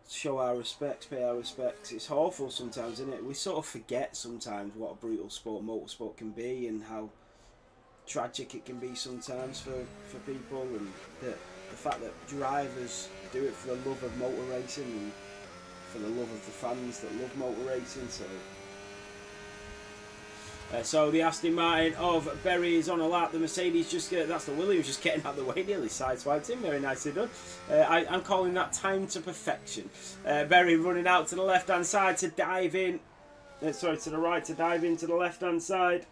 Show our respects, pay our respects. It's awful sometimes, isn't it? We sort of forget sometimes what a brutal sport motorsport can be and how tragic it can be sometimes for people, and the fact that drivers do it for the love of motor racing and for the love of the fans that love motor racing. So the Aston Martin of Berry is on a lap. The Mercedes that's the Williams just getting out of the way, nearly sideswiped him. Very nicely done. I'm calling that time to perfection. Berry running out to the left hand side to dive in. Sorry, to the right to dive into the left hand side.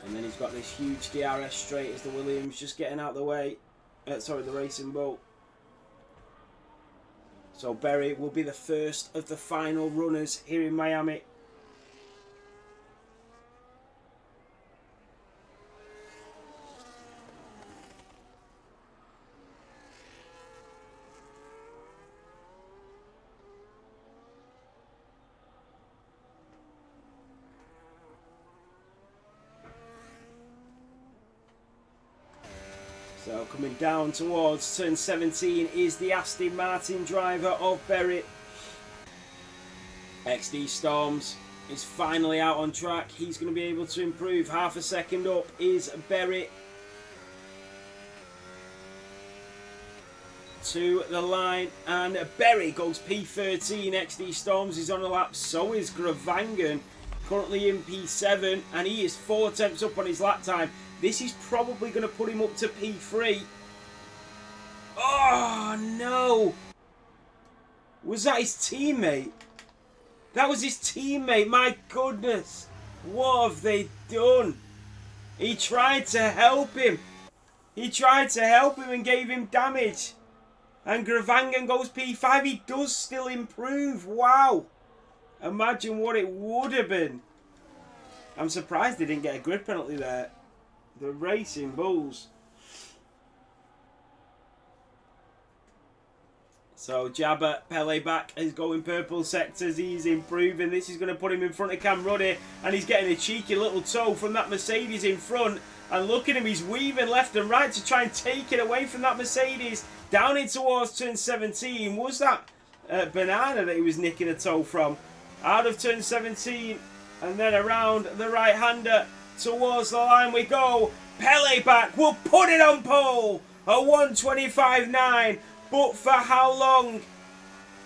And then he's got this huge DRS straight as the Williams just getting out of the way. Sorry, the Racing Bull. So Berry will be the first of the final runners here in Miami. So coming down towards turn 17 is the Aston Martin driver of Berry. XD Storms is finally out on track. He's going to be able to improve. Half a second up is Berry. To the line, and Berry goes P13. XD Storms is on a lap. So is Gravangan, currently in P7, and he is 4 tenths up on his lap time. This is probably going to put him up to P3. Oh, no. Was that his teammate? That was his teammate. My goodness. What have they done? He tried to help him. He tried to help him and gave him damage. And Gravangan goes P5. He does still improve. Wow. Imagine what it would have been. I'm surprised they didn't get a grid penalty there. The Racing Bulls. So Jabba, Pele back is going purple sectors. He's improving. This is going to put him in front of Cam Ruddy. And he's getting a cheeky little toe from that Mercedes in front. And look at him, he's weaving left and right to try and take it away from that Mercedes. Down in towards turn 17. Was that Banana that he was nicking a toe from? Out of turn 17. And then around the right-hander towards the line we go. Pele back will put it on pole. A 1:25.9. But for how long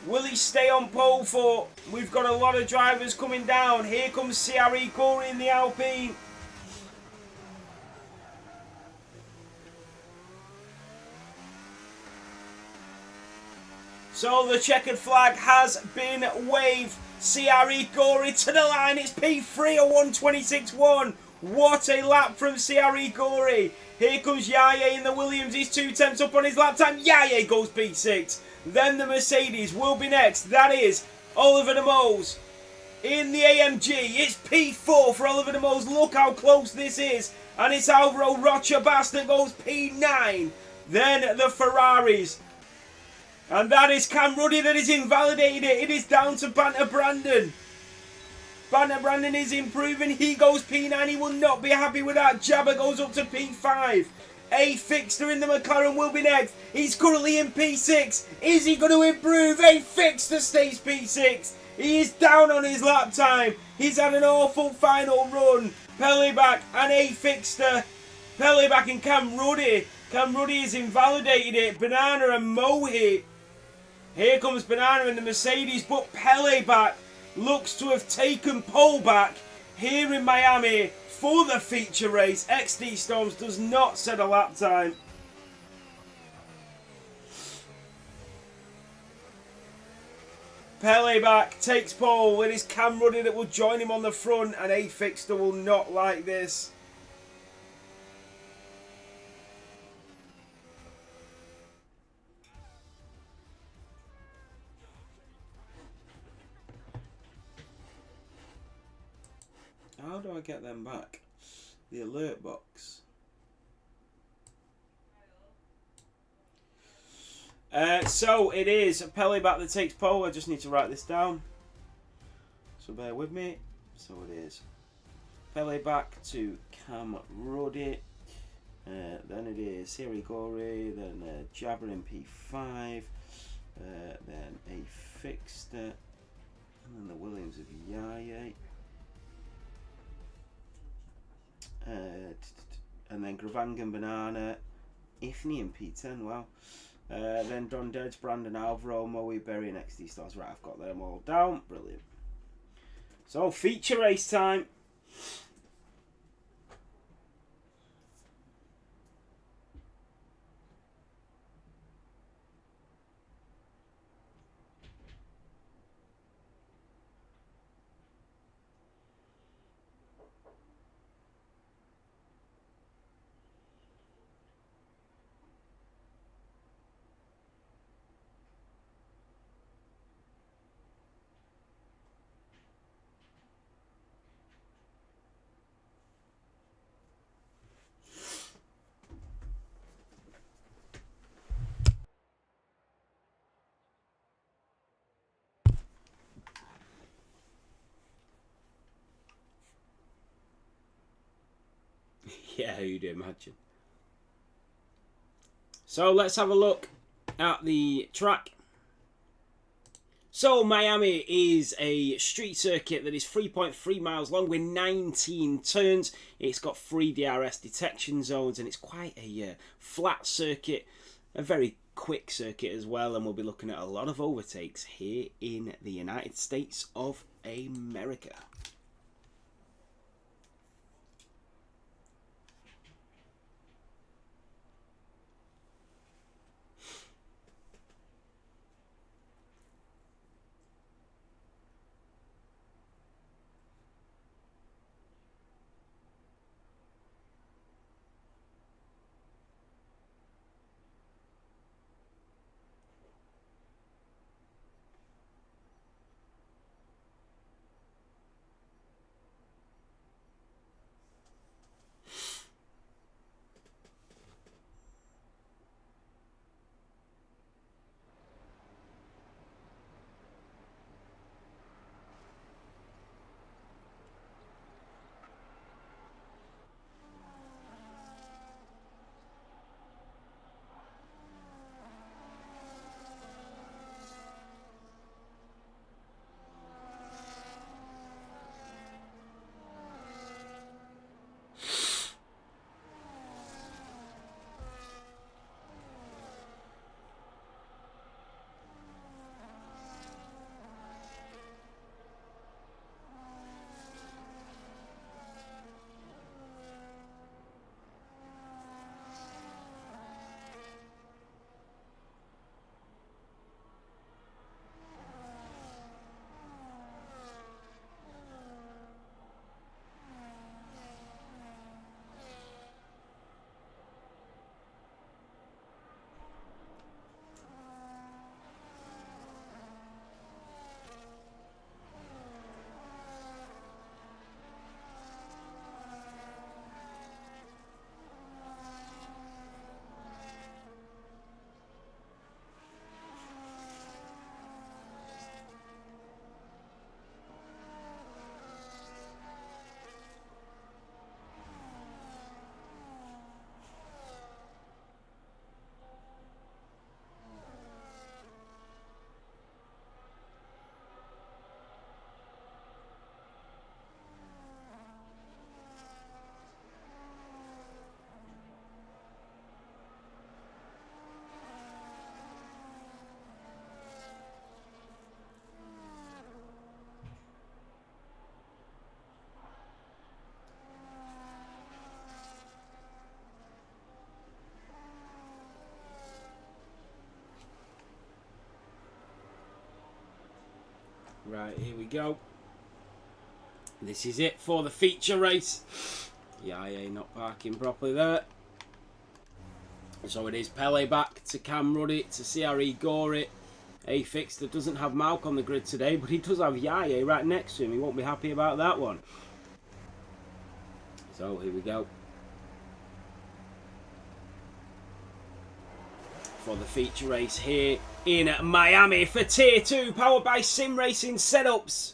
will he stay on pole for? We've got a lot of drivers coming down. Here comes CRE Corey in the Alpine. So the checkered flag has been waved. CRE Corey to the line. It's P3, a 1:26.1. What a lap from CRE Corey. Here comes Yaya in the Williams. He's 2 tenths up on his lap time. Yaya goes P6. Then the Mercedes will be next. That is Oliver de Mose in the AMG. It's P4 for Oliver de Mose. Look how close this is. And it's Alvaro Rocha-Bass that goes P9. Then the Ferraris. And that is Cam Ruddy that is invalidated it. It is down to Banter Brandon. Banter Brandon is improving. He goes P9. He will not be happy with that. Jabba goes up to P5. A Fixter in the McLaren will be next. He's currently in P6. Is he going to improve? A Fixter stays P6. He is down on his lap time. He's had an awful final run. Pele back and A Fixter. Pele back and Cam Ruddy. Cam Ruddy has invalidated it. Banana and Mohit. Here comes Banana in the Mercedes, but Pele back looks to have taken pole back here in Miami for the feature race. XD Storms does not set a lap time. Pele back takes pole. It is Cam Ruddy that will join him on the front, and A Fixter will not like this. How do I get them back? The alert box. So it is Pele back that takes pole. I just need to write this down. So bear with me. So it is Pele back to Cam Ruddy. Then it is Siri Gorey. Then Jabber in P5. Then A Fixter. And then the Williams of Yaya. And then Gravangan Banana, Ifney and P10, wow. Then Don Dedge, Brandon Alvaro, Moe, Berry and XD Stars. Right, I've got them all down. Brilliant. So, feature race time. Yeah, you'd imagine. So let's have a look at the track. So Miami is a street circuit that is 3.3 miles long with 19 turns. It's got 3 DRS detection zones and it's quite a flat circuit, a very quick circuit as well, and we'll be looking at a lot of overtakes here in the United States of America. Right, here we go. This is it for the feature race. Yeah, not parking properly there. So it is Pele back to Cam Ruddy to CRE Gory. A-Fixter doesn't have Malk on the grid today, but he does have Yaya right next to him. He won't be happy about that one. So here we go. For the feature race here in Miami for Tier 2, powered by Sim Racing Setups.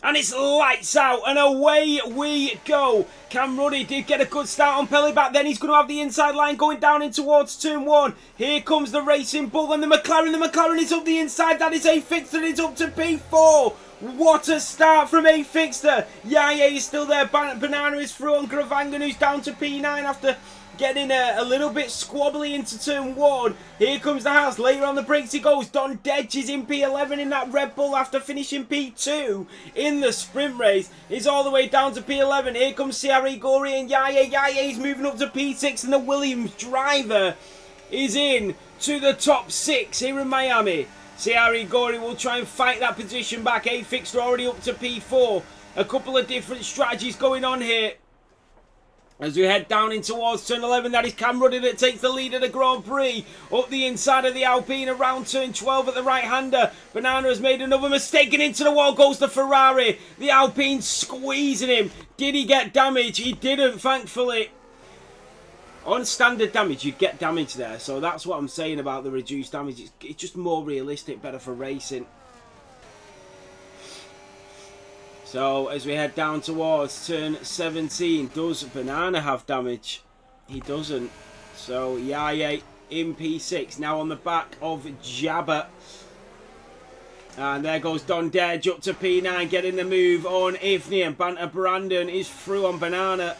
And it's lights out and away we go. Cam Ruddy did get a good start on Pele back. Then he's going to have the inside line going down in towards turn 1. Here comes the Racing Bull and the McLaren. The McLaren is up the inside. That is A-Fixter. It's up to P4. What a start from A-Fixter. Yaya is still there. Banana is through on Gravangan, who's down to P9 after getting a little bit squabbly into turn 1. Here comes the house. Later on the brakes he goes. Don Dedge is in P11 in that Red Bull after finishing P2 in the sprint race. He's all the way down to P11. Here comes CRE Gory and Yaya. Yaya is moving up to P6 and the Williams driver is in to the top 6 here in Miami. CRE Gory will try and fight that position back. A-Fixter already up to P4. A couple of different strategies going on here. As we head down in towards turn 11, that is Cam Ruddy that takes the lead of the Grand Prix. Up the inside of the Alpine around turn 12 at the right-hander. Banana has made another mistake and into the wall goes the Ferrari. The Alpine squeezing him. Did he get damage? He didn't, thankfully. On standard damage, you'd get damage there. So that's what I'm saying about the reduced damage. It's just more realistic, better for racing. So, as we head down towards turn 17, does Banana have damage? He doesn't. So, Yaya in P6, now on the back of Jabba. And there goes Don Dedge up to P9, getting the move on Ifney. And Banter Brandon is through on Banana.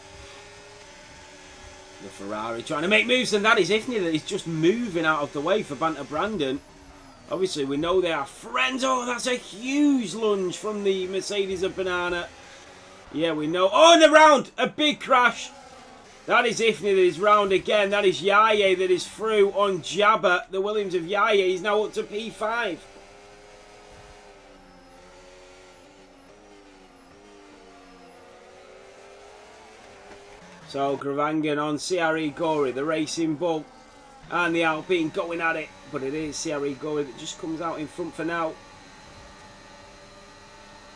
The Ferrari trying to make moves, and that is Ifney that is just moving out of the way for Banter Brandon. Obviously, we know they are friends. Oh, that's a huge lunge from the Mercedes of Banana. Yeah, we know. Oh, and around! A big crash. That is Ifney that is round again. That is Yaya that is through on Jabba. The Williams of Yaya. He's now up to P5. So, Gravangan on CRE Gory, the Racing Bull. And the Alpine going at it. But it is CRE Gory that just comes out in front for now.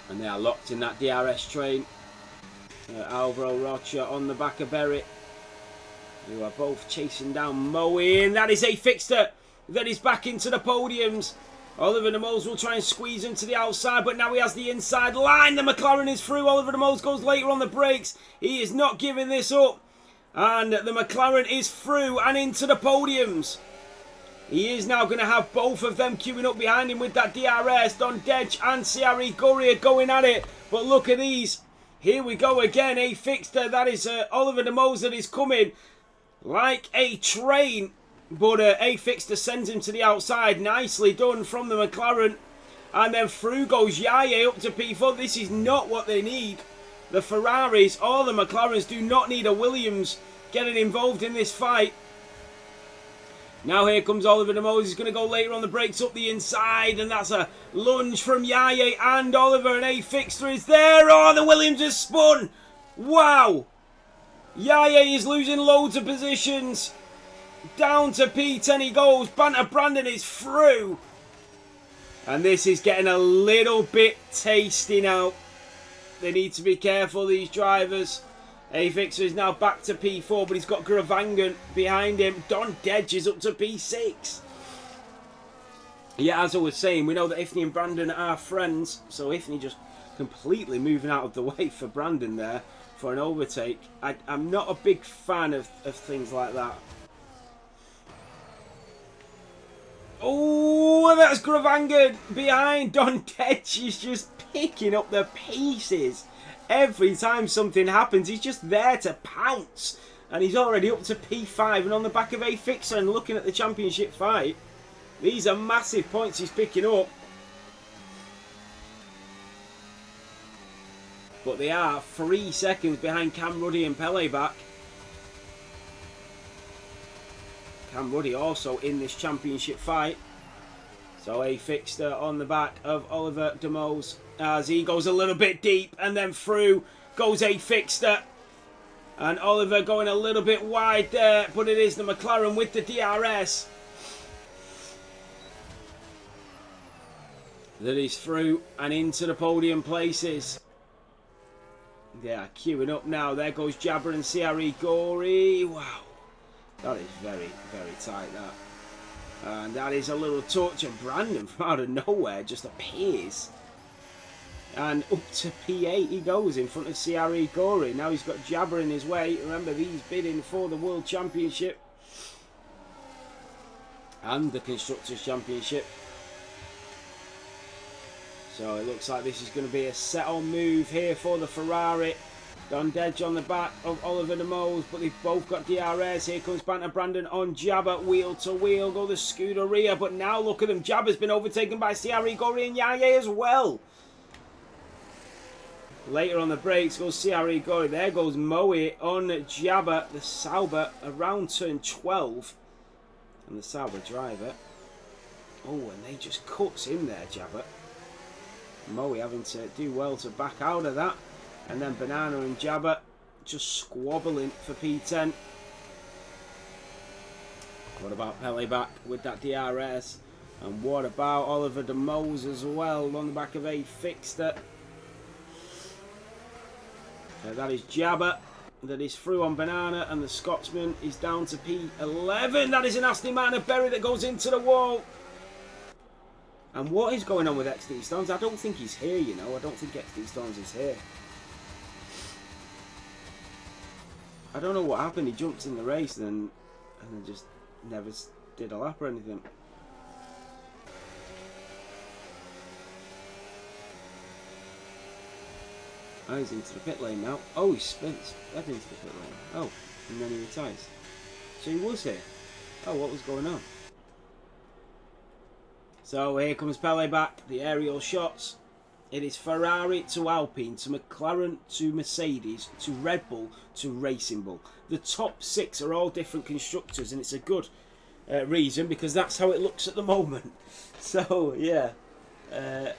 And they are locked in that DRS train. Alvaro Rocha on the back of Berry, who are both chasing down Moe. And that is A-Fixter that is back into the podiums. Oliver de Moles will try and squeeze him to the outside, but now he has the inside line. The McLaren is through. Oliver de Moles goes later on the brakes. He is not giving this up. And the McLaren is through and into the podiums. He is now going to have both of them queuing up behind him with that DRS. Don Dedge and CRE Gory are going at it. But look at these. Here we go again. A-Fixter. That is Oliver de Moles that is coming like a train. But A-Fixter sends him to the outside. Nicely done from the McLaren. And then through goes Yaya up to P4. This is not what they need. The Ferraris or the McLarens do not need a Williams getting involved in this fight. Now here comes Oliver de Moles. He's going to go later on the brakes up the inside. And that's a lunge from Yaya and Oliver. And A-Fixter is there. Oh, the Williams has spun. Wow. Yaya is losing loads of positions. Down to P10 he goes. Banter Brandon is through. And this is getting a little bit tasty now. They need to be careful, these drivers. A-Fixter is now back to P4, but he's got Gravangan behind him. Don Dedge is up to P6. Yeah, as I was saying, we know that Ifney and Brandon are friends. So Ifney just completely moving out of the way for Brandon there for an overtake. I'm not a big fan of things like that. Oh, that's Gravangan behind. Don Dedge is just picking up the pieces. Every time something happens, he's just there to pounce. And he's already up to P5 and on the back of A-Fixter. And looking at the championship fight, these are massive points he's picking up. But they are 3 seconds behind Cam Ruddy and Pele back. Cam Ruddy also in this championship fight. So a fixture on the back of Oliver de Mose as he goes a little bit deep, and then through goes a fixture. And Oliver going a little bit wide there, but it is the McLaren with the DRS that is through and into the podium places. Yeah, queuing up now. There goes Jabber and CRE Gory. Wow. That is very, very tight, that. And that is a little touch, and Brandon from out of nowhere just appears. And up to P8 he goes in front of CRE Gory. Now he's got Jabber in his way. Remember, he's bidding for the World Championship and the Constructors' Championship. So it looks like this is going to be a set-on move here for the Ferrari. Don Dedge on the back of Oliver de Mose, but they've both got DRS. Here comes Banter Brandon on Jabber, wheel to wheel, go the Scuderia. But now look at them, Jabber's been overtaken by CRE Gory and Yaya as well. Later on the brakes goes CRE Gory. There goes Moe on Jabber, the Sauber, around turn 12. And the Sauber driver. Oh, and they just cuts in there, Jabber. Moe having to do well to back out of that. And then Banana and Jabber just squabbling for P10. What about Pele back with that DRS? And what about Oliver de Mose as well on the back of a fixture? That is Jabber. That is through on Banana, and the Scotsman is down to P11. That is a nasty man of Berry that goes into the wall. And what is going on with XD Stones? I don't think he's here, you know. I don't think XD Stones is here. I don't know what happened. He jumped in the race and then just never did a lap or anything. Oh, he's into the pit lane now. Oh, he spins back into the pit lane. Oh, and then he retires. So he was here. Oh, what was going on? So here comes Pele back, the aerial shots. It is Ferrari to Alpine, to McLaren, to Mercedes, to Red Bull, to Racing Bull. The top 6 are all different constructors, and it's a good reason, because that's how it looks at the moment. So, yeah, a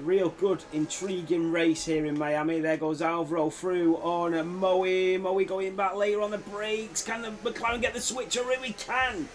real good, intriguing race here in Miami. There goes Alvaro through on Moe. Moe going back later on the brakes. Can the McLaren get the switcheroo? He can.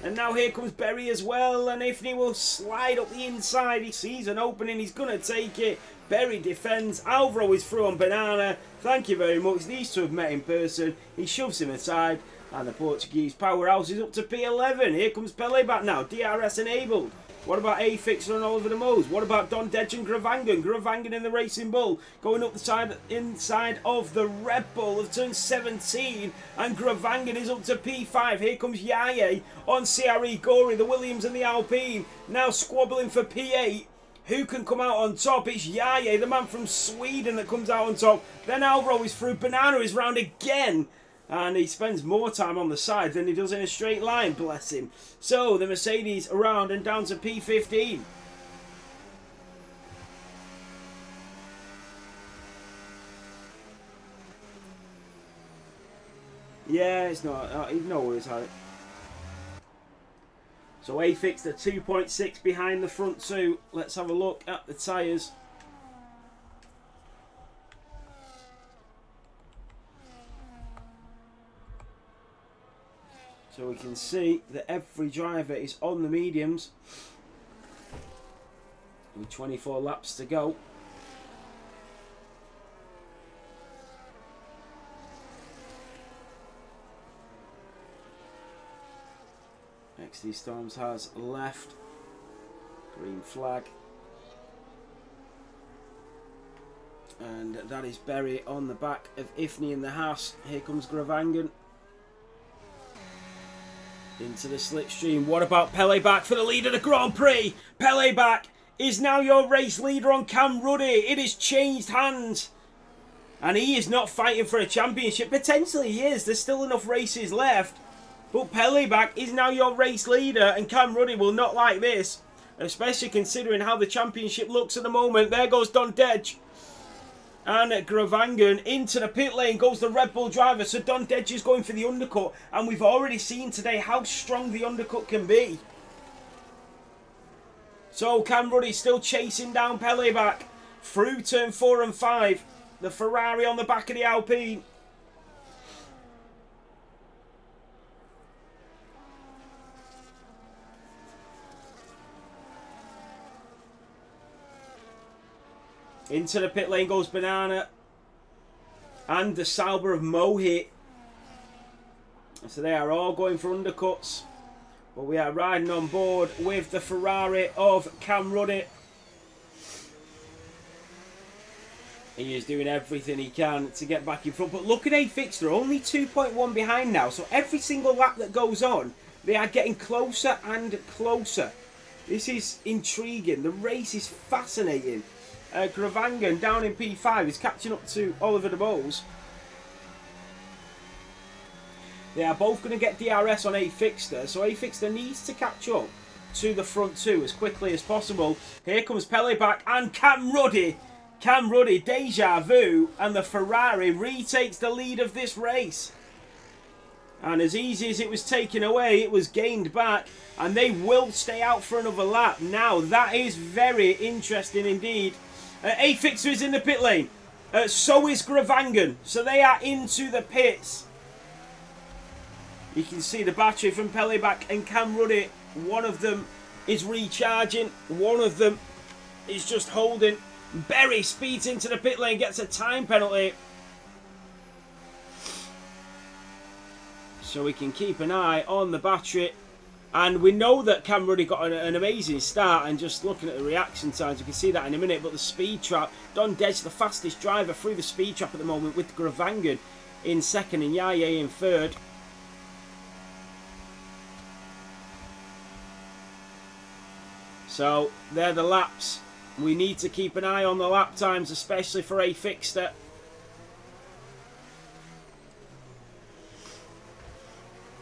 And now here comes Berry as well, and Ifney will slide up the inside. He sees an opening, he's going to take it. Berry defends, Alvaro is through on Banana. Thank you very much, these two have met in person. He shoves him aside, and the Portuguese powerhouse is up to P11. Here comes Pele back now, DRS enabled. What about A Fixer and Oliver de Mose? What about Don Dedge and Gravangan? Gravangan in the Racing Bull, going up the side inside of the Red Bull of turn 17, and Gravangan is up to P5. Here comes Yaya on CRE Gory, the Williams and the Alpine, now squabbling for P8. Who can come out on top? It's Yaya, the man from Sweden, that comes out on top. Then Alvaro is through, Banana is round again. And he spends more time on the side than he does in a straight line, bless him. So, the Mercedes around and down to P15. Yeah, it's not. No worries, Harry. So, A fixed the 2.6 behind the front two. Let's have a look at the tyres. So we can see that every driver is on the mediums with 24 laps to go. XD Storms has left. Green flag. And that is Berry on the back of Ifney in the Haas. Here comes Gravangan into the slipstream. What about Pele back for the lead of the Grand Prix? Pele back is now your race leader on Cam Ruddy. It has changed hands. And he is not fighting for a championship. Potentially he is. There's still enough races left. But Pele back is now your race leader, and Cam Ruddy will not like this. Especially considering how the championship looks at the moment. There goes Don Dedge. And Gravangan into the pit lane goes the Red Bull driver. So Don Dedge is going for the undercut. And we've already seen today how strong the undercut can be. So Cam Ruddy still chasing down Peleback through turn 4 and 5. The Ferrari on the back of the Alpine. Into the pit lane goes Banana. And the Sauber of Mohit. So they are all going for undercuts. But we are riding on board with the Ferrari of Cam Ruddy. He is doing everything he can to get back in front. But look at A-Fix, they're only 2.1 behind now. So every single lap that goes on, they are getting closer and closer. This is intriguing. The race is fascinating. Gravangan down in P5 is catching up to Oliver de Bose. They are both going to get DRS on A-Fixter, so A-Fixter needs to catch up to the front two as quickly as possible. Here comes Peleback and Cam Ruddy. Cam Ruddy, deja vu, and the Ferrari retakes the lead of this race. And as easy as it was taken away, it was gained back, and they will stay out for another lap. Now, that is very interesting indeed. A-Fixer is in the pit lane. So is Gravangan, so they are into the pits. You can see the battery from Peleback and Cam Ruddy. One of them is recharging. One of them is just holding. Berry speeds into the pit lane, gets a time penalty. So we can keep an eye on the battery. And we know that Cam Ruddy got an amazing start. And just looking at the reaction times, we can see that in a minute. But the speed trap, Don Dej, the fastest driver through the speed trap at the moment, with Gravangan in second and Yaya in third. So, they're the laps. We need to keep an eye on the lap times, especially for A-Fixter.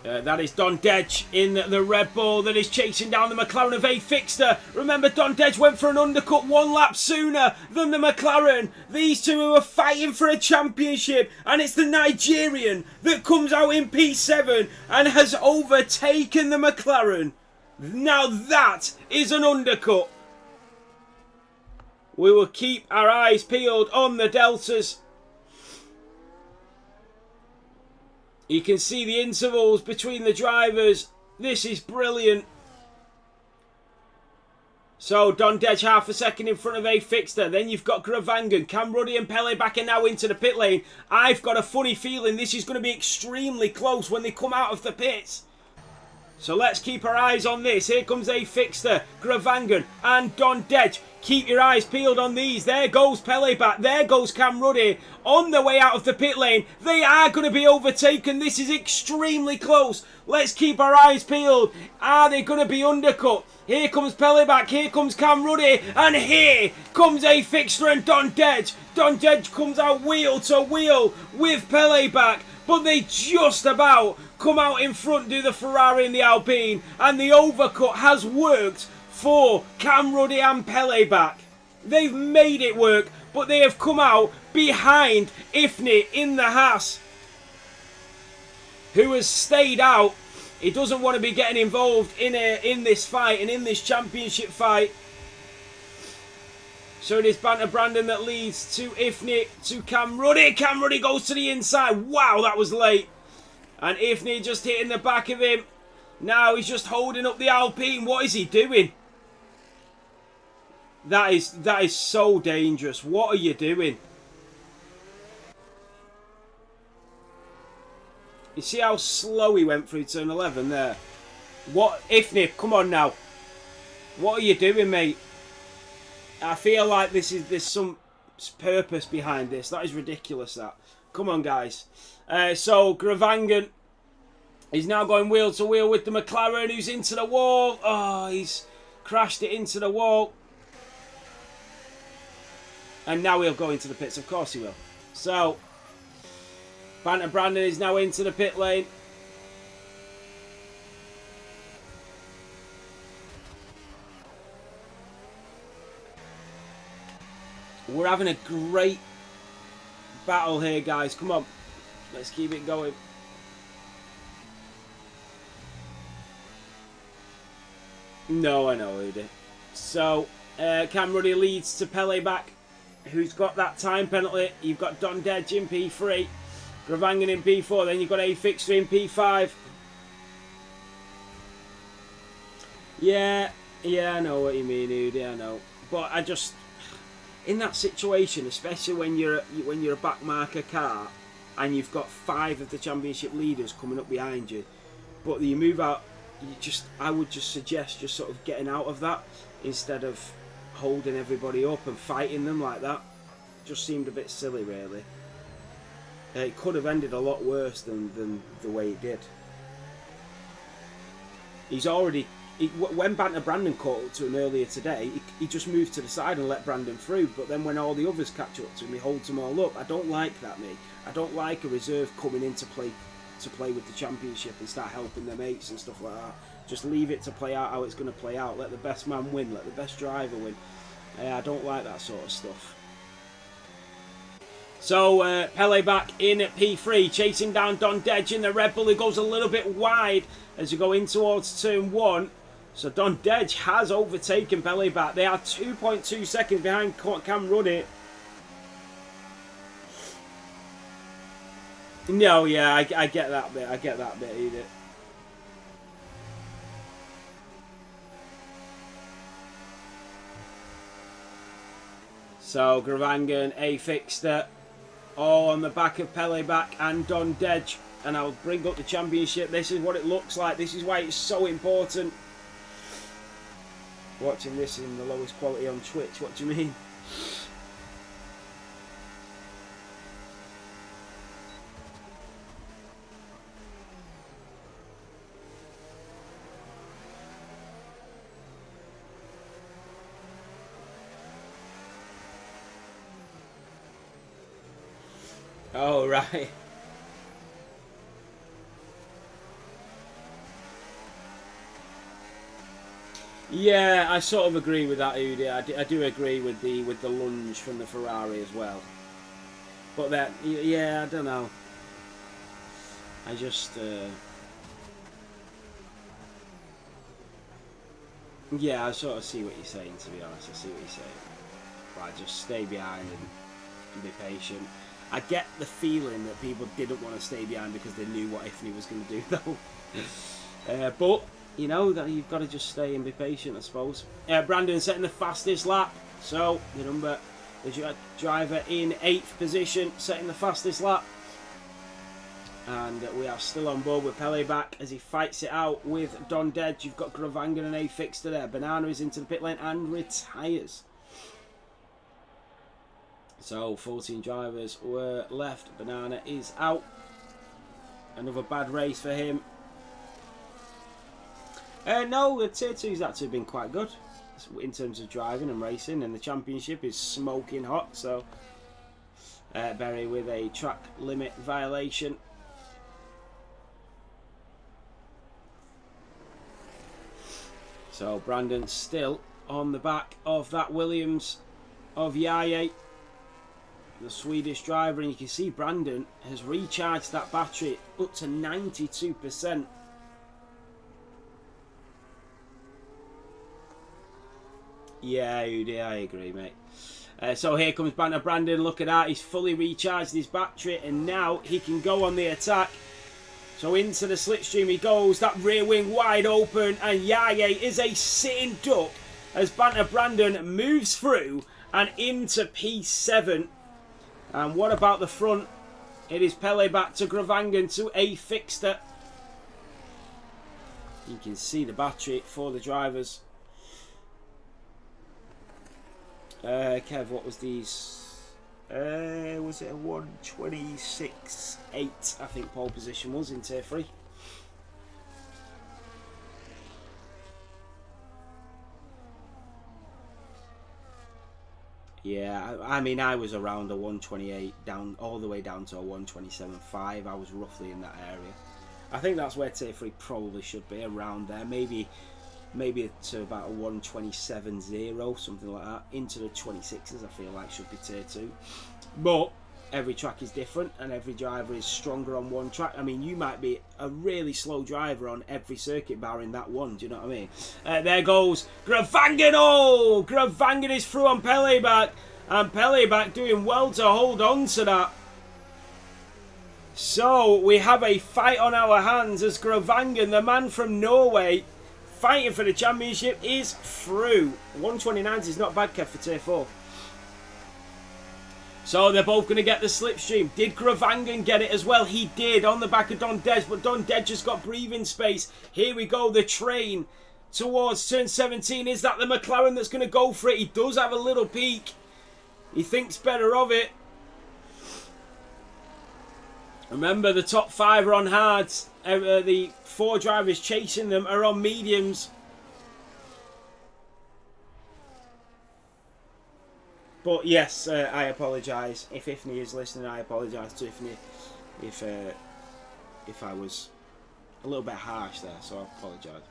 That is Don Dej in the Red Bull that is chasing down the McLaren of A-Fixter. Remember, Don Dej went for an undercut 1 lap sooner than the McLaren. These two are fighting for a championship, and it's the Nigerian that comes out in P7 and has overtaken the McLaren. Now that is an undercut. We will keep our eyes peeled on the deltas. You can see the intervals between the drivers. This is brilliant. So Don Dej half a second in front of A-Fixter. Then you've got Gravangan. Cam Ruddy and Peleback are now into the pit lane. I've got a funny feeling this is going to be extremely close when they come out of the pits. So let's keep our eyes on this. Here comes A-Fixter, Gravangan and Don Dej. Keep your eyes peeled on these. There goes Peleback. There goes Cam Ruddy. On the way out of the pit lane. They are going to be overtaken. This is extremely close. Let's keep our eyes peeled. Are they going to be undercut? Here comes Peleback. Here comes Cam Ruddy. And here comes A-Fixter and Don Dej. Don Dej comes out wheel to wheel with Peleback. But they just about come out in front, do the Ferrari and the Alpine. And the overcut has worked for Cam Ruddy and Peleback. They've made it work, but they have come out behind Ifni in the Haas, who has stayed out. He doesn't want to be getting involved in this fight and in this championship fight. So it is Banter Brandon that leads to Ifni, to Cam Ruddy. Cam Ruddy goes to the inside. Wow, that was late. And Ifni just hitting the back of him. Now he's just holding up the Alpine. What is he doing? That is so dangerous. What are you doing? You see how slow he went through turn 11 there? What? Ifni, come on now. What are you doing, mate? I feel like there's some purpose behind this. That is ridiculous, that. Come on, guys. So, Gravangan is now going wheel to wheel with the McLaren, who's into the wall. Oh, he's crashed it into the wall. And now he'll go into the pits. Of course he will. So, Banter Brandon is now into the pit lane. We're having a great battle here, guys. Come on. Let's keep it going. No, I know, Udi. So Cam Ruddy leads to Pele back, who's got that time penalty. You've got Don Dedge in P3, Gravangan in P4, then you've got A-Fixter in P5. Yeah, I know what you mean, dude. Yeah, I know. But I just, in that situation, especially when you're a back marker car and you've got 5 of the championship leaders coming up behind you, but you move out, I would just suggest just sort of getting out of that instead of holding everybody up and fighting them like that. Just seemed a bit silly, really. It could have ended a lot worse than the way it did. He's already... when Banter Brandon caught up to him earlier today, he just moved to the side and let Brandon through. But then when all the others catch up to him, he holds them all up. I don't like that, mate. I don't like a reserve coming in to play with the championship and start helping their mates and stuff like that. Just leave it to play out how it's going to play out. Let the best man win. Let the best driver win. I don't like that sort of stuff. So Pele back in at P3, chasing down Don Dedge in the Red Bull. He goes a little bit wide as you go in towards turn 1. So Don Dedge has overtaken Pele back. They are 2.2 seconds behind Cam Ruddy. No, yeah, I get that bit. I get that bit, Edith. So Gravangan, A-Fixter, all on the back of Pele back and Don Dedge. And I'll bring up the championship. This is what it looks like. This is why it's so important. Watching this in the lowest quality on Twitch. What do you mean? Oh, right. Yeah, I sort of agree with that, Udi. I do agree with the lunge from the Ferrari as well. But that, yeah, I don't know. I just, yeah, I sort of see what you're saying. To be honest, I see what you're saying. But I just stay behind and be patient. I get the feeling that people didn't want to stay behind because they knew what Ifney was going to do, though. But you know that you've got to just stay and be patient, I suppose. Brandon setting the fastest lap, so the driver in 8th position setting the fastest lap, and we are still on board with Pele back as he fights it out with Don Dedge. You've got Gravangan and A-Fixter there. Banana is into the pit lane and retires. So 14 drivers were left. Banana is out. Another bad race for him. No, the Tier 2's actually been quite good in terms of driving and racing, and the championship is smoking hot. So Berry with a track limit violation. So Brandon still on the back of that Williams of Yaya, the Swedish driver, and you can see Brandon has recharged that battery up to 92%. Yeah, Udi, I agree, mate. So here comes Banter Brandon. Look at that. He's fully recharged his battery, and now he can go on the attack. So into the slipstream he goes. That rear wing wide open, and Yaya is a sitting duck as Banter Brandon moves through and into P7. And what about the front? It is Pele back to Gravangan to A-Fixter. You can see the battery for the drivers. Kev, what was these? Was it a 126.8? I think pole position was in Tier 3. Yeah, I mean, I was around a 128 down all the way down to a 127.5. I was roughly in that area. I think that's where Tier 3 probably should be, around there. Maybe to about a 127.0, something like that. Into the 26s, I feel like should be Tier 2. But every track is different and every driver is stronger on one track. I mean, you might be a really slow driver on every circuit barring that one, do you know what I mean? There goes Gravangan. Oh, Gravangan is through on Peleback, and Peleback doing well to hold on to that. So we have a fight on our hands as Gravangan, the man from Norway, fighting for the championship, is through. 129 is not bad, Kev, for tier 4. So they're both going to get the slipstream. Did Gravangan get it as well? He did on the back of Don Dej, but Don Dej has got breathing space. Here we go, the train towards turn 17. Is that the McLaren that's going to go for it? He does have a little peak. He thinks better of it. Remember, the top 5 are on hards. The 4 drivers chasing them are on mediums. But yes, I apologise. If Ifney is listening, I apologise to Ifney if I was a little bit harsh there, so I apologise.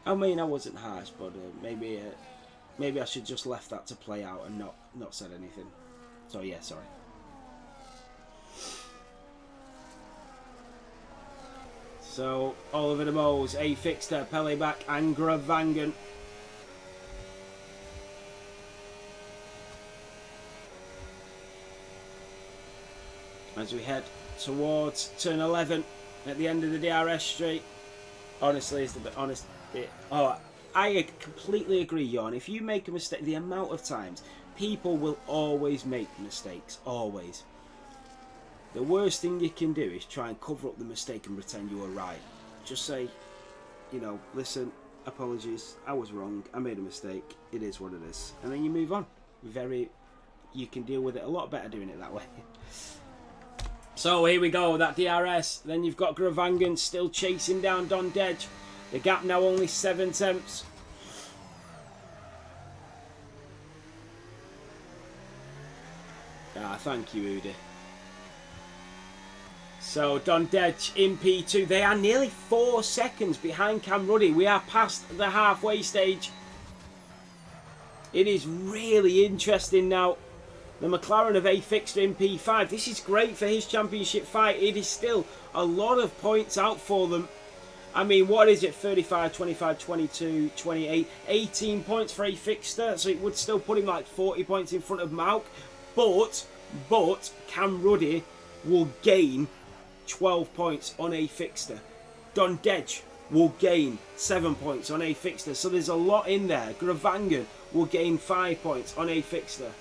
I mean, I wasn't harsh, but maybe I should just left that to play out and not said anything. So yeah, sorry. So, Oliver de Moos, A Fixter, Peleback and Gravangan. As we head towards turn 11 at the end of the DRS straight. Honestly, it's the bit honest bit. Oh, I completely agree, Jon. If you make a mistake, the amount of times people will always make mistakes, always. The worst thing you can do is try and cover up the mistake and pretend you were right. Just say, you know, listen, apologies, I was wrong, I made a mistake, it is what it is. And then you move on. You can deal with it a lot better doing it that way. So here we go, that DRS. Then you've got Gravangan still chasing down Don Dej. The gap now only 7 tenths. Ah, thank you, Udi. So Don Dej in P2. They are nearly 4 seconds behind Cam Ruddy. We are past the halfway stage. It is really interesting now. The McLaren of A Fixter in P5. This is great for his championship fight. It is still a lot of points out for them. I mean, what is it? 35, 25, 22, 28, 18 points for A Fixter. So it would still put him like 40 points in front of Mauk. But Cam Ruddy will gain 12 points on A Fixter. Don Dej will gain 7 points on A Fixter. So there's a lot in there. Gravangan will gain 5 points on A Fixter.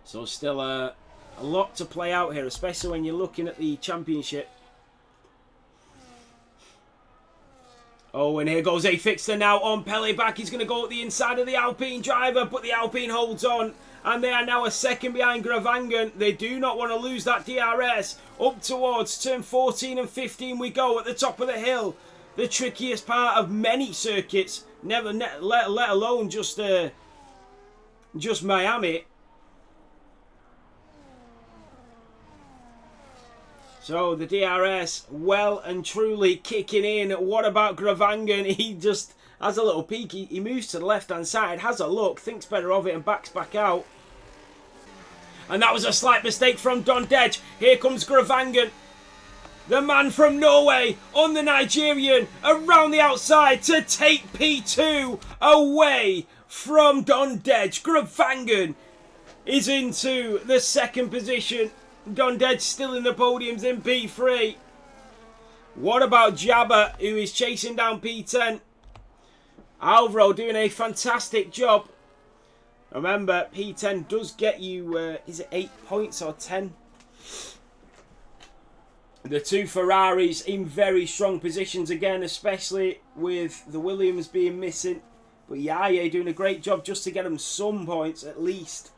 So still a lot to play out here, especially when you're looking at the championship. Oh, and here goes A Fixter now on Peleback. He's going to go at the inside of the Alpine driver, but the Alpine holds on. And they are now a second behind Gravangan. They do not want to lose that DRS. Up towards turn 14 and 15 we go at the top of the hill. The trickiest part of many circuits, let alone just Miami. So the DRS well and truly kicking in. What about Gravangan? He just has a little peek. He moves to the left-hand side, has a look, thinks better of it and backs back out. And that was a slight mistake from Don Dej. Here comes Gravangan. The man from Norway on the Nigerian around the outside to take P2 away from Don Dej. Gravangan is into the second position. Don Dej still in the podiums in P3. What about Jabba, who is chasing down P10? Alvaro doing a fantastic job. Remember, P10 does get you, is it 8 points or 10? The 2 Ferraris in very strong positions again, especially with the Williams being missing. But Yaya doing a great job just to get them some points at least.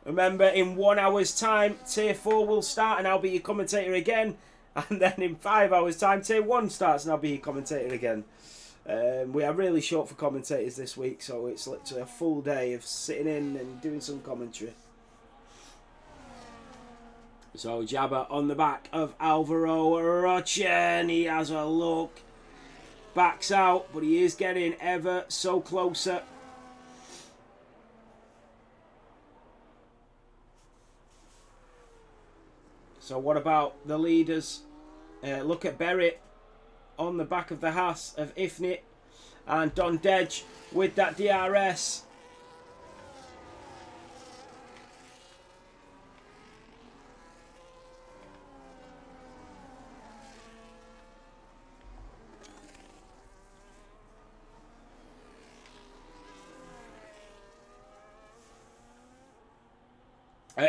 Remember, in 1 hour's time, Tier 4 will start and I'll be your commentator again. And then in 5 hours' time, Tier 1 starts and I'll be your commentator again. We are really short for commentators this week, so it's literally a full day of sitting in and doing some commentary. So Jabba on the back of Alvaro Rocha, and he has a look. Backs out, but he is getting ever so closer. So what about the leaders? Look at Berry on the back of the Haas of Ifnit. And Don Dej with that DRS.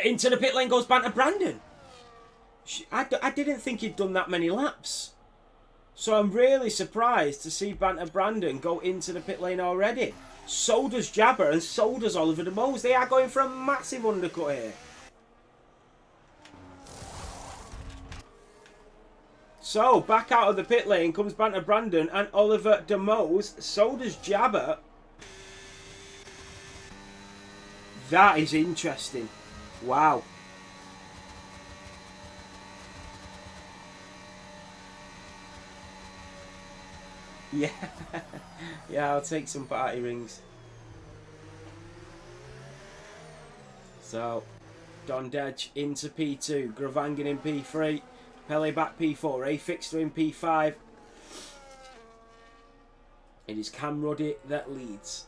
Into the pit lane goes Banter Brandon. I didn't think he'd done that many laps. So I'm really surprised to see Banter Brandon go into the pit lane already. So does Jabber and so does Oliver de Mose. They are going for a massive undercut here. So back out of the pit lane comes Banter Brandon and Oliver de Mose. So does Jabber. That is interesting. Wow. Yeah. Yeah, I'll take some party rings. So, Don Dej into P2. Gravangan in P3. Pele back P4. A Fixter in P5. It is Cam Ruddy that leads.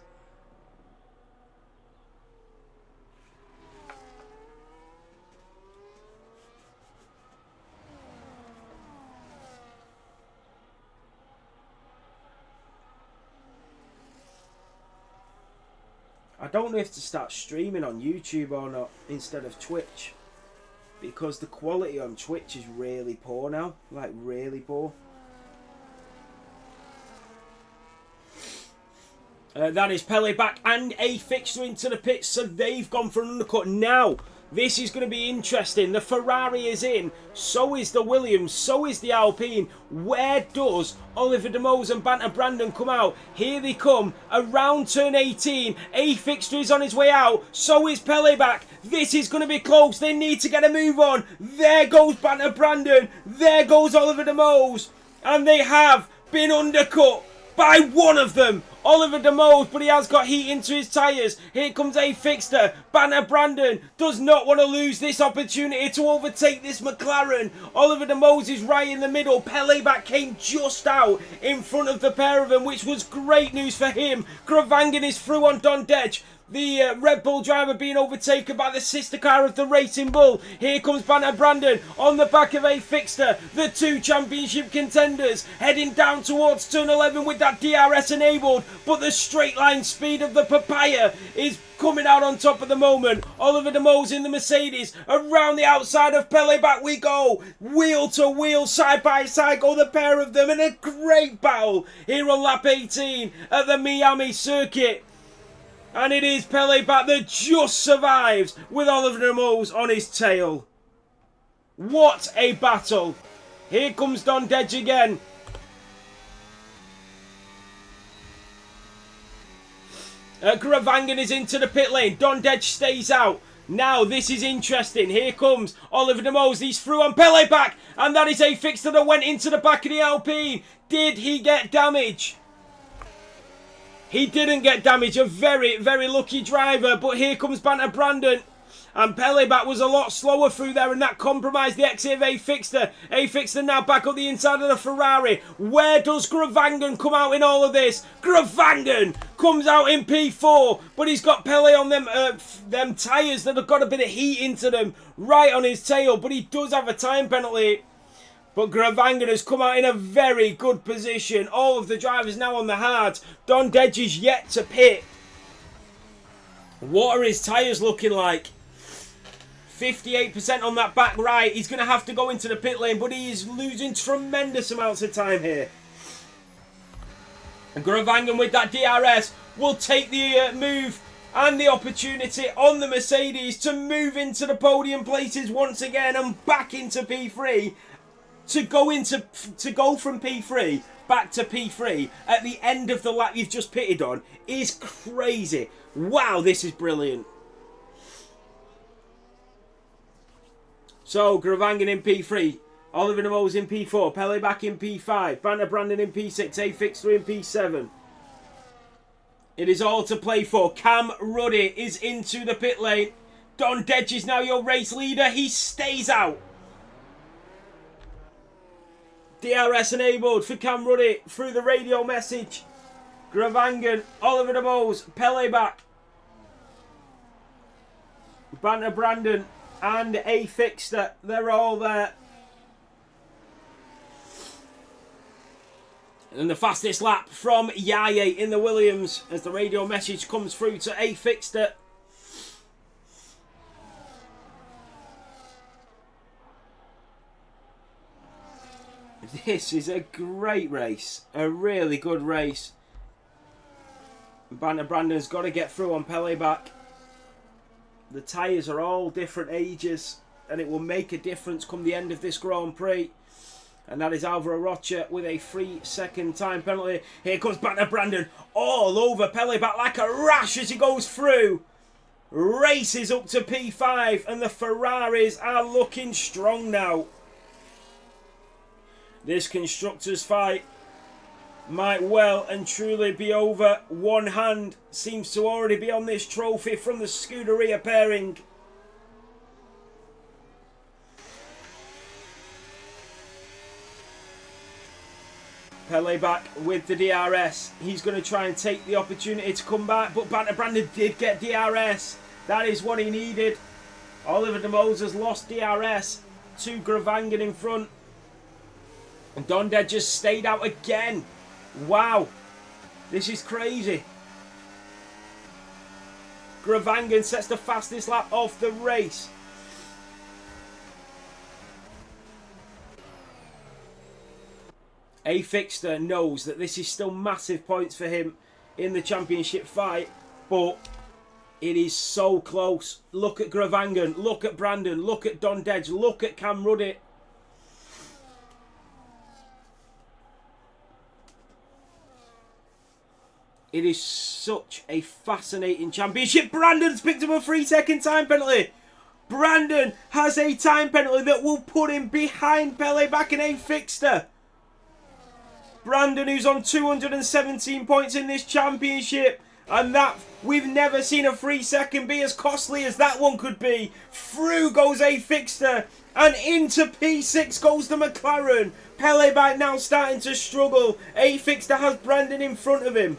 I don't know if to start streaming on YouTube or not instead of Twitch, because the quality on Twitch is really poor now, like really poor. That is Pele back and a Fixture into the pits, so they've gone for an undercut. Now, this is going to be interesting. The Ferrari is in, so is the Williams, so is the Alpine. Where does Oliver de Mose and Banter Brandon come out? Here they come, around turn 18. A Fixture is on his way out, so is Pele back. This is going to be close. They need to get a move on. There goes Banter Brandon. There goes Oliver de Mose. And they have been undercut by one of them, Oliver de Mose, but he has got heat into his tyres. Here comes a Fixter. Banter Brandon does not want to lose this opportunity to overtake this McLaren. Oliver de Mose is right in the middle. Pele back came just out in front of the pair of them, which was great news for him. Gravangan is through on Don Dej. The Red Bull driver being overtaken by the sister car of the Racing Bull. Here comes Banter Brandon on the back of a Fixter. The two championship contenders heading down towards turn 11 with that DRS enabled. But the straight line speed of the Papaya is coming out on top at the moment. Oliver de Mose in the Mercedes. Around the outside of Pele back we go. Wheel to wheel, side by side go the pair of them in a great battle here on lap 18 at the Miami circuit. And it is Pele back that just survives with Oliver de Mose on his tail. What a battle. Here comes Don Dej again. Gravangan is into the pit lane. Don Dej stays out. Now this is interesting. Here comes Oliver de Mose. He's through on Pele back. And that is a Fixter that went into the back of the Alpine. Did he get damage? He didn't get damage, a very, very lucky driver, but here comes Banter Brandon. And Pele back was a lot slower through there, and that compromised the exit of a Fixter. A Fixter now back up the inside of the Ferrari. Where does Gravangan come out in all of this? Gravangan comes out in P4, but he's got Pele on them tyres that have got a bit of heat into them, right on his tail, but he does have a time penalty. But Gravangan has come out in a very good position. All of the drivers now on the hard. Don Dej is yet to pit. What are his tyres looking like? 58% on that back right. He's going to have to go into the pit lane, but he is losing tremendous amounts of time here. And Gravangan with that DRS will take the move and the opportunity on the Mercedes to move into the podium places once again and back into P3. To go from P3 back to P3 at the end of the lap you've just pitted on is crazy. Wow, this is brilliant. So Gravangan in P3, Oliver de Mose in P4, Pele back in P5, Banter Brandon in P6, a Fixter in P7. It is all to play for. Cam Ruddy is into the pit lane. Don Dej is now your race leader. He stays out. DRS enabled for Cam Ruddy through the radio message. Gravangan, Oliver De Mose, Pele back. Banter Brandon and A Fixter, they're all there. And the fastest lap from Yaya in the Williams as the radio message comes through to A Fixter. This is a great race, a really good race. Banter Brandon's got to get through on Pele back. The tyres are all different ages and it will make a difference come the end of this Grand Prix. And that is Alvaro Rocha with a 3-second time penalty. Here comes Banter Brandon all over Pele back like a rash as he goes through. Races up to P5 and the Ferraris are looking strong now. This constructors fight might well and truly be over. One hand seems to already be on this trophy from the Scuderia pairing. Pele back with the DRS. He's going to try and take the opportunity to come back, but Banter Brandon did get DRS. That is what he needed. Oliver De Mose has lost DRS to Gravangan in front. And Donded just stayed out again. Wow. This is crazy. Gravangan sets the fastest lap of the race. A Fixter knows that this is still massive points for him in the championship fight, but it is so close. Look at Gravangan, look at Brandon, look at Donded, look at Cam Ruddy. It is such a fascinating championship. Brandon's picked up a 3-second time penalty. Brandon has a time penalty that will put him behind Pele back in A Fixter. Brandon, who's on 217 points in this championship. And that, we've never seen a 3-second be as costly as that one could be. Through goes A Fixter. And into P6 goes the McLaren. Pele back now starting to struggle. A Fixter has Brandon in front of him.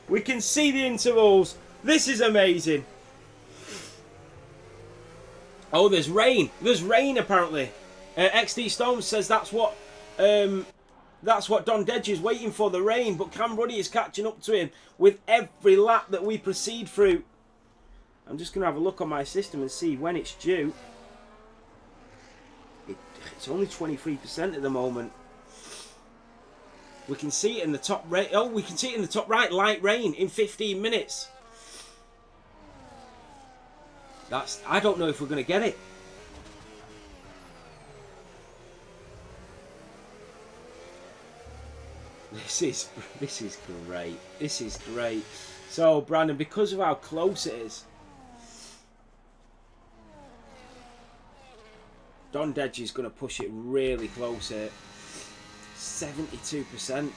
We can see the intervals. This is amazing. Oh, there's rain. There's rain apparently. XD Stone says that's what Don Dedge is waiting for, the rain. But Cam Ruddy is catching up to him with every lap that we proceed through. I'm just going to have a look on my system and see when it's due. It's only 23% at the moment. We can see it in the top right. Oh, we can see it in the top right. Light rain in 15 minutes. I don't know if we're going to get it. This is great. This is great. So, Brandon, because of how close it is, Don Dedge is going to push it really close here. 72%.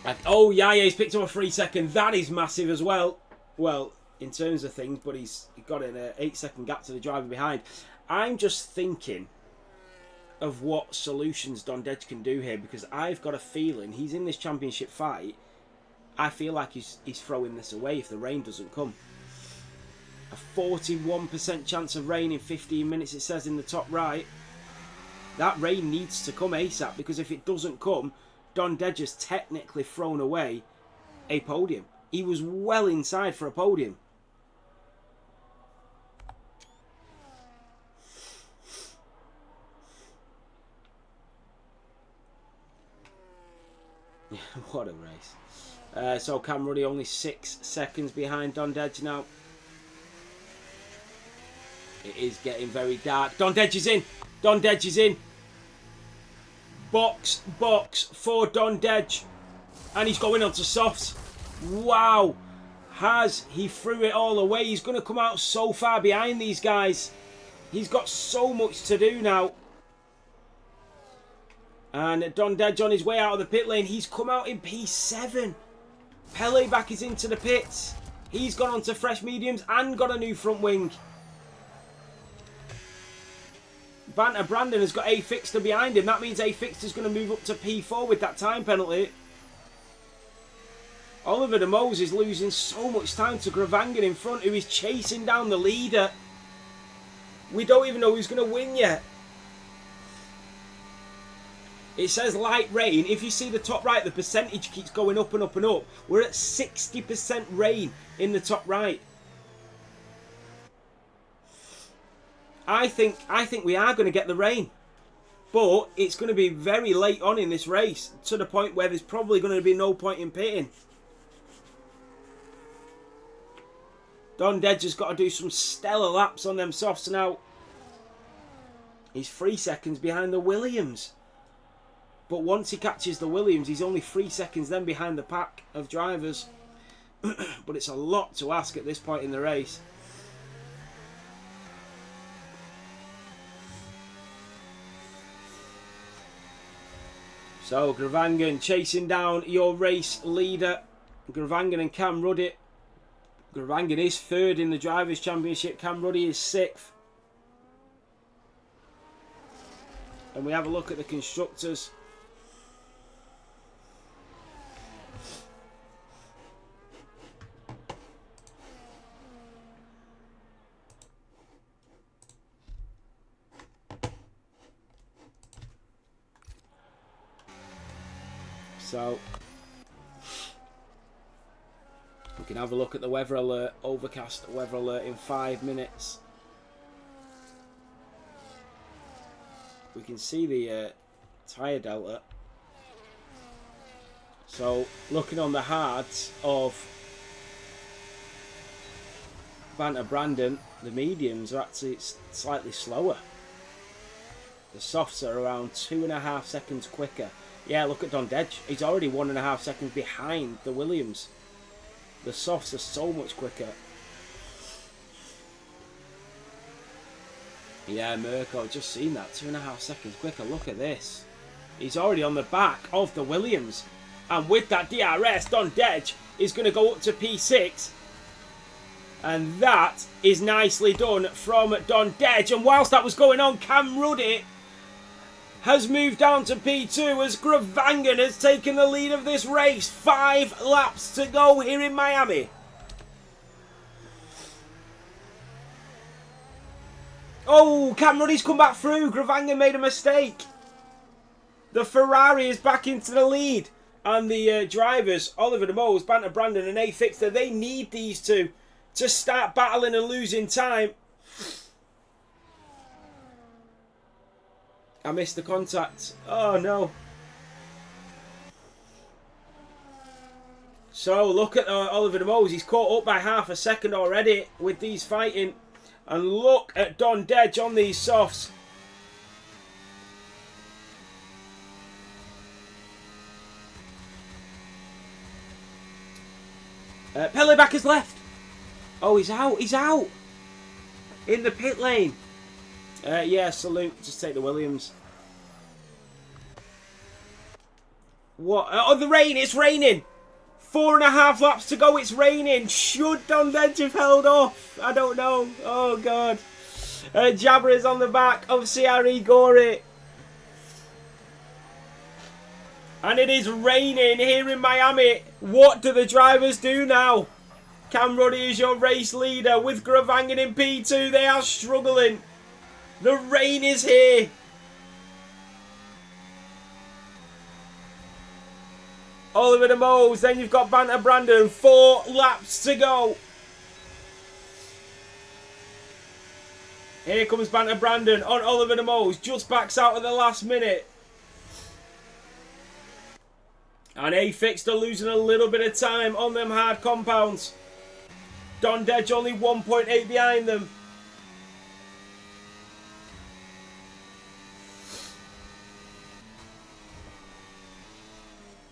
And, oh, Yaya's picked up a 3-second. That is massive as well. Well, in terms of things, but he's got an 8-second gap to the driver behind. I'm just thinking of what solutions Don Dedge can do here, because I've got a feeling he's in this championship fight. I feel like he's throwing this away if the rain doesn't come. A 41% chance of rain in 15 minutes, it says in the top right. That rain needs to come ASAP, because if it doesn't come, Don Dedge has technically thrown away a podium. He was well inside for a podium. What a race. So Cam Ruddy only 6 seconds behind Don Dedge now. It is getting very dark. Don Dedge is in. Don Dedge is in. Box for Don Dedge. And he's going on to softs. Wow. He threw it all away. He's going to come out so far behind these guys. He's got so much to do now. And Don Dedge on his way out of the pit lane. He's come out in P7. Pele back is into the pits. He's gone on to fresh mediums and got a new front wing. Banter Brandon has got A Fixter behind him. That means A Fixter's going to move up to P4 with that time penalty. Oliver de Mose is losing so much time to Gravangan in front, who is chasing down the leader. We don't even know who's going to win yet. It says light rain. If you see the top right, the percentage keeps going up and up and up. We're at 60% rain in the top right. I think we are going to get the rain. But it's going to be very late on in this race, to the point where there's probably going to be no point in pitting. Don Dedge has got to do some stellar laps on them softs now. He's 3 seconds behind the Williams. But once he catches the Williams, he's only 3 seconds then behind the pack of drivers. But it's a lot to ask at this point in the race. So Gravangan chasing down your race leader. Gravangan and Cam Ruddy. Gravangan is third in the Drivers' Championship. Cam Ruddy is 6th. And we have a look at the Constructors. So we can have a look at the weather alert, overcast weather alert in 5 minutes. We can see the tyre delta. So looking on the hards of Banter Brandon, the mediums are actually slightly slower. The softs are around 2.5 seconds quicker. Yeah, look at Don Dedge. He's already 1.5 seconds behind the Williams. The softs are so much quicker. Yeah, Mirko, just seen that. 2.5 seconds quicker. Look at this. He's already on the back of the Williams. And with that DRS, Don Dedge is going to go up to P6. And that is nicely done from Don Dedge. And whilst that was going on, Cam Ruddy has moved down to P2 as Gravangan has taken the lead of this race. 5 laps to go here in Miami. Oh, Cam Ruddy's come back through. Gravangan made a mistake. The Ferrari is back into the lead. And the drivers, Oliver de Mose, Banter Brandon and A Fixter, they need these two to start battling and losing time. I missed the contact. Oh no. So look at Oliver de Mose. He's caught up by half a second already with these fighting. And look at Don Dedge on these softs. Pelleback has left. Oh, he's out. He's out. In the pit lane. Yeah, salute. Just take the Williams. What? Oh, the rain. It's raining. 4.5 laps to go. It's raining. Should Don Dedge have held off? I don't know. Oh, God. Jabber is on the back of CRE Gorey. And it is raining here in Miami. What do the drivers do now? Cam Ruddy is your race leader with Gravangan in P2. They are struggling. The rain is here. Oliver de Mose. Then you've got Banter Brandon. 4 laps to go. Here comes Banter Brandon on Oliver de Mose. Just backs out at the last minute. And A Fixter losing a little bit of time on them hard compounds. Don Dedge only 1.8 behind them.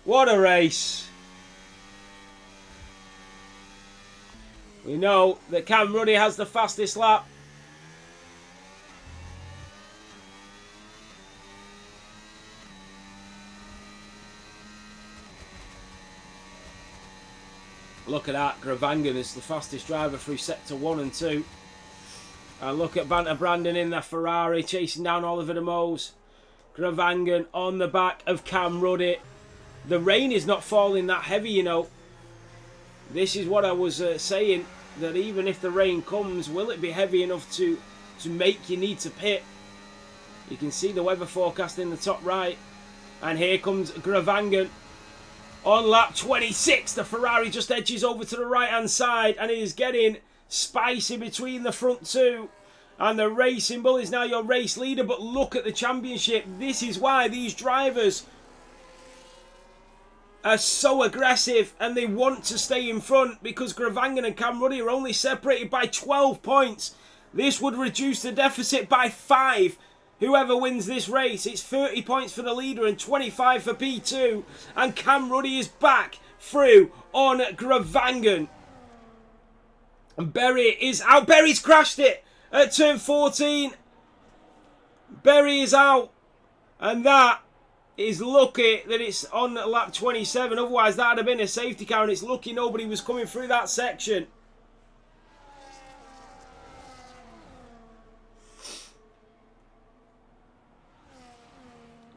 What a race. We know that Cam Ruddy has the fastest lap. Look at that. Gravangan is the fastest driver through sector 1 and 2. And look at Banter Brandon in the Ferrari chasing down Oliver de Moos. Gravangan on the back of Cam Ruddy. The rain is not falling that heavy, you know. This is what I was saying, that even if the rain comes, will it be heavy enough to make you need to pit? You can see the weather forecast in the top right. And here comes Gravangan. On lap 26, the Ferrari just edges over to the right-hand side, and it is getting spicy between the front two. And the Racing Bull is now your race leader, but look at the championship. This is why these drivers are so aggressive and they want to stay in front, because Gravangan and Cam Ruddy are only separated by 12 points. This would reduce the deficit by 5. Whoever wins this race, it's 30 points for the leader and 25 for P2. And Cam Ruddy is back through on Gravangan. And Berry is out. Berry's crashed it at turn 14. Berry is out. And that is lucky that it's on lap 27. Otherwise, that would have been a safety car. And it's lucky nobody was coming through that section.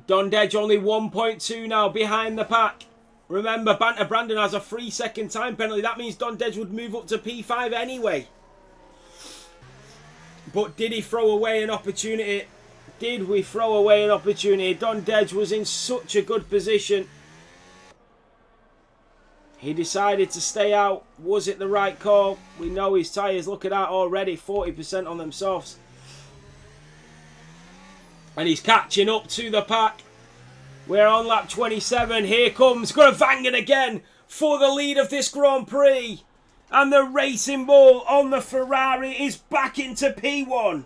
Dondedge only 1.2 now behind the pack. Remember, Banter Brandon has a 3-second time penalty. That means Dondedge would move up to P5 anyway. But did he throw away an opportunity? Did we throw away an opportunity? Dondedge was in such a good position. He decided to stay out. Was it the right call? We know his tyres, look at that already, 40% on them softs. And he's catching up to the pack. We're on lap 27. Here comes Gravangan again for the lead of this Grand Prix. And the Racing Bull on the Ferrari is back into P1.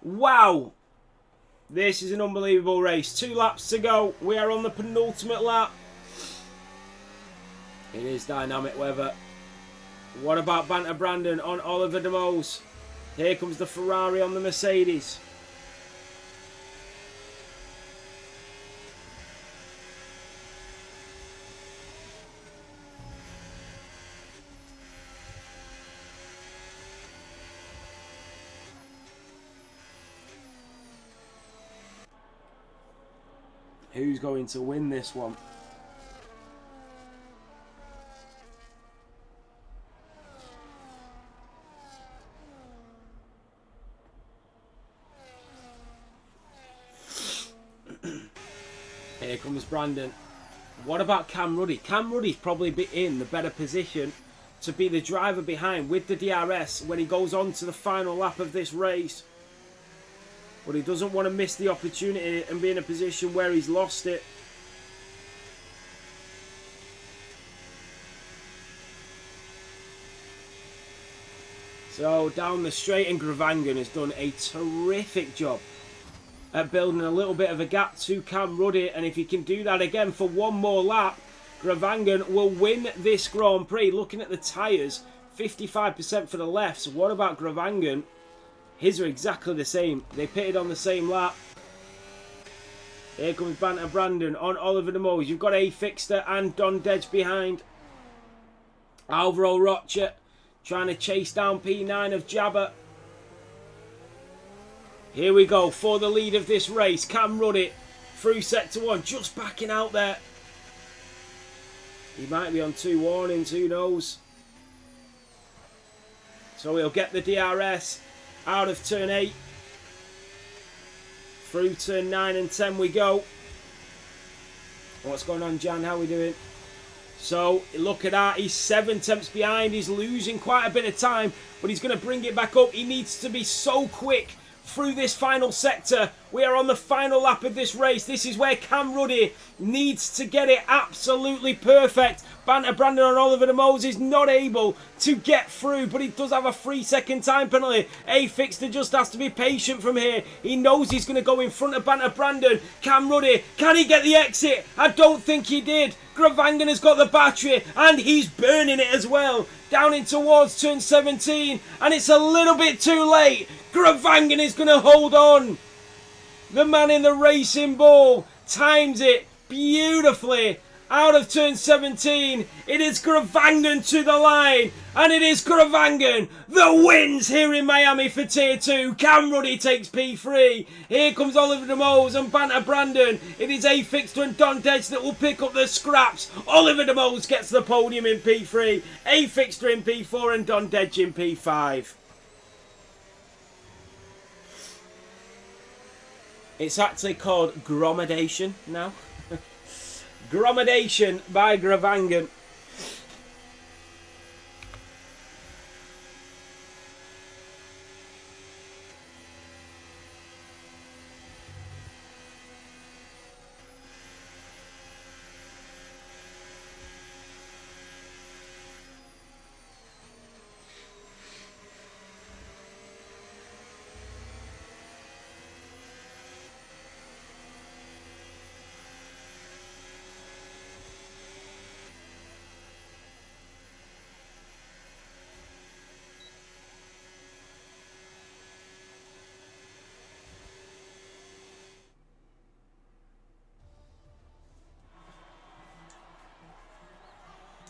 Wow. This is an unbelievable race. 2 laps to go. We are on the penultimate lap. It is dynamic weather. What about Banter Brandon on Oliver de Moos? Here comes the Ferrari on the Mercedes. Who's going to win this one? Here comes Brandon. What about Cam Ruddy? Cam Ruddy's probably in the better position to be the driver behind with the DRS when he goes on to the final lap of this race. But he doesn't want to miss the opportunity and be in a position where he's lost it. So down the straight, and Gravangan has done a terrific job at building a little bit of a gap to Cam Ruddy. And if he can do that again for one more lap, Gravangan will win this Grand Prix. Looking at the tyres, 55% for the left. So what about Gravangan? His are exactly the same. They pitted on the same lap. Here comes Banter Brandon on Oliver de Moos. You've got A Fixter and Dondedge behind. Alvaro Rocha trying to chase down P9 of Jabba. Here we go for the lead of this race. Cam Ruddy through sector 1, just backing out there. He might be on 2 warnings, who knows. So he'll get the DRS out of turn 8. Through turn 9 and 10 we go. What's going on, Jan? How are we doing? So look at that, he's 7 tenths behind. He's losing quite a bit of time, but he's going to bring it back up. He needs to be so quick through this final sector. We are on the final lap of this race. This is where Cam Ruddy needs to get it absolutely perfect. Banter Brandon on Oliver de Moos is not able to get through, but he does have a 3-second time penalty. A Fixter just has to be patient from here. He knows he's going to go in front of Banter Brandon. Cam Ruddy, can he get the exit? I don't think he did. Gravangan has got the battery and he's burning it as well. Down in towards turn 17, and it's a little bit too late. Gravangan is going to hold on. The man in the racing bull times it beautifully out of turn 17. It is Gravangan to the line, and it is Gravangan that wins here in Miami for Tier 2. Cam Ruddy takes P3. Here comes Oliver de Mose and Banter Brandon. It is A Fixter and Don Dedge that will pick up the scraps. Oliver de Mose gets the podium in P3. A Fixter in P4 and Don Dedge in P5. It's actually called Gromidation now. Gromidation by Gravangan.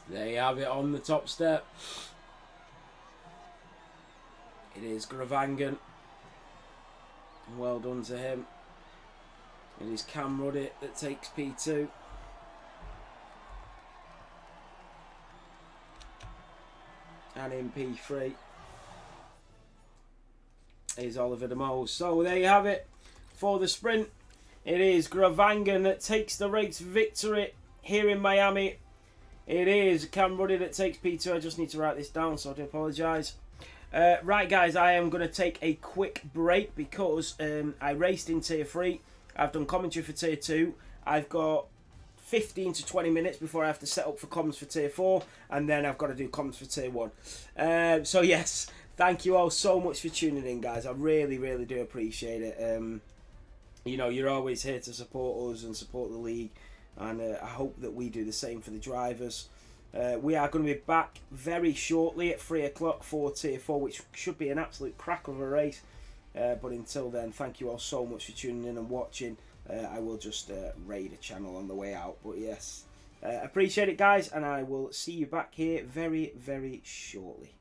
There you have it on the top step. It is Gravangan. Well done to him. It is Cam Ruddy that takes P2. And in P3 is Oliver de Mose. So there you have it for the sprint. It is Gravangan that takes the race victory here in Miami. It is Cam Ruddy that takes P2. I just need to write this down, so I do apologise. Right, guys, I am going to take a quick break because I raced in Tier 3. I've done commentary for Tier 2. I've got 15 to 20 minutes before I have to set up for comms for Tier 4. And then I've got to do comms for Tier 1. So, yes, thank you all so much for tuning in, guys. I really, really do appreciate it. You know, you're always here to support us and support the league. And I hope that we do the same for the drivers. We are going to be back very shortly at 3 o'clock for Tier 4, which should be an absolute crack of a race. But until then, thank you all so much for tuning in and watching. I will just raid a channel on the way out. But yes, appreciate it, guys. And I will see you back here very, very shortly.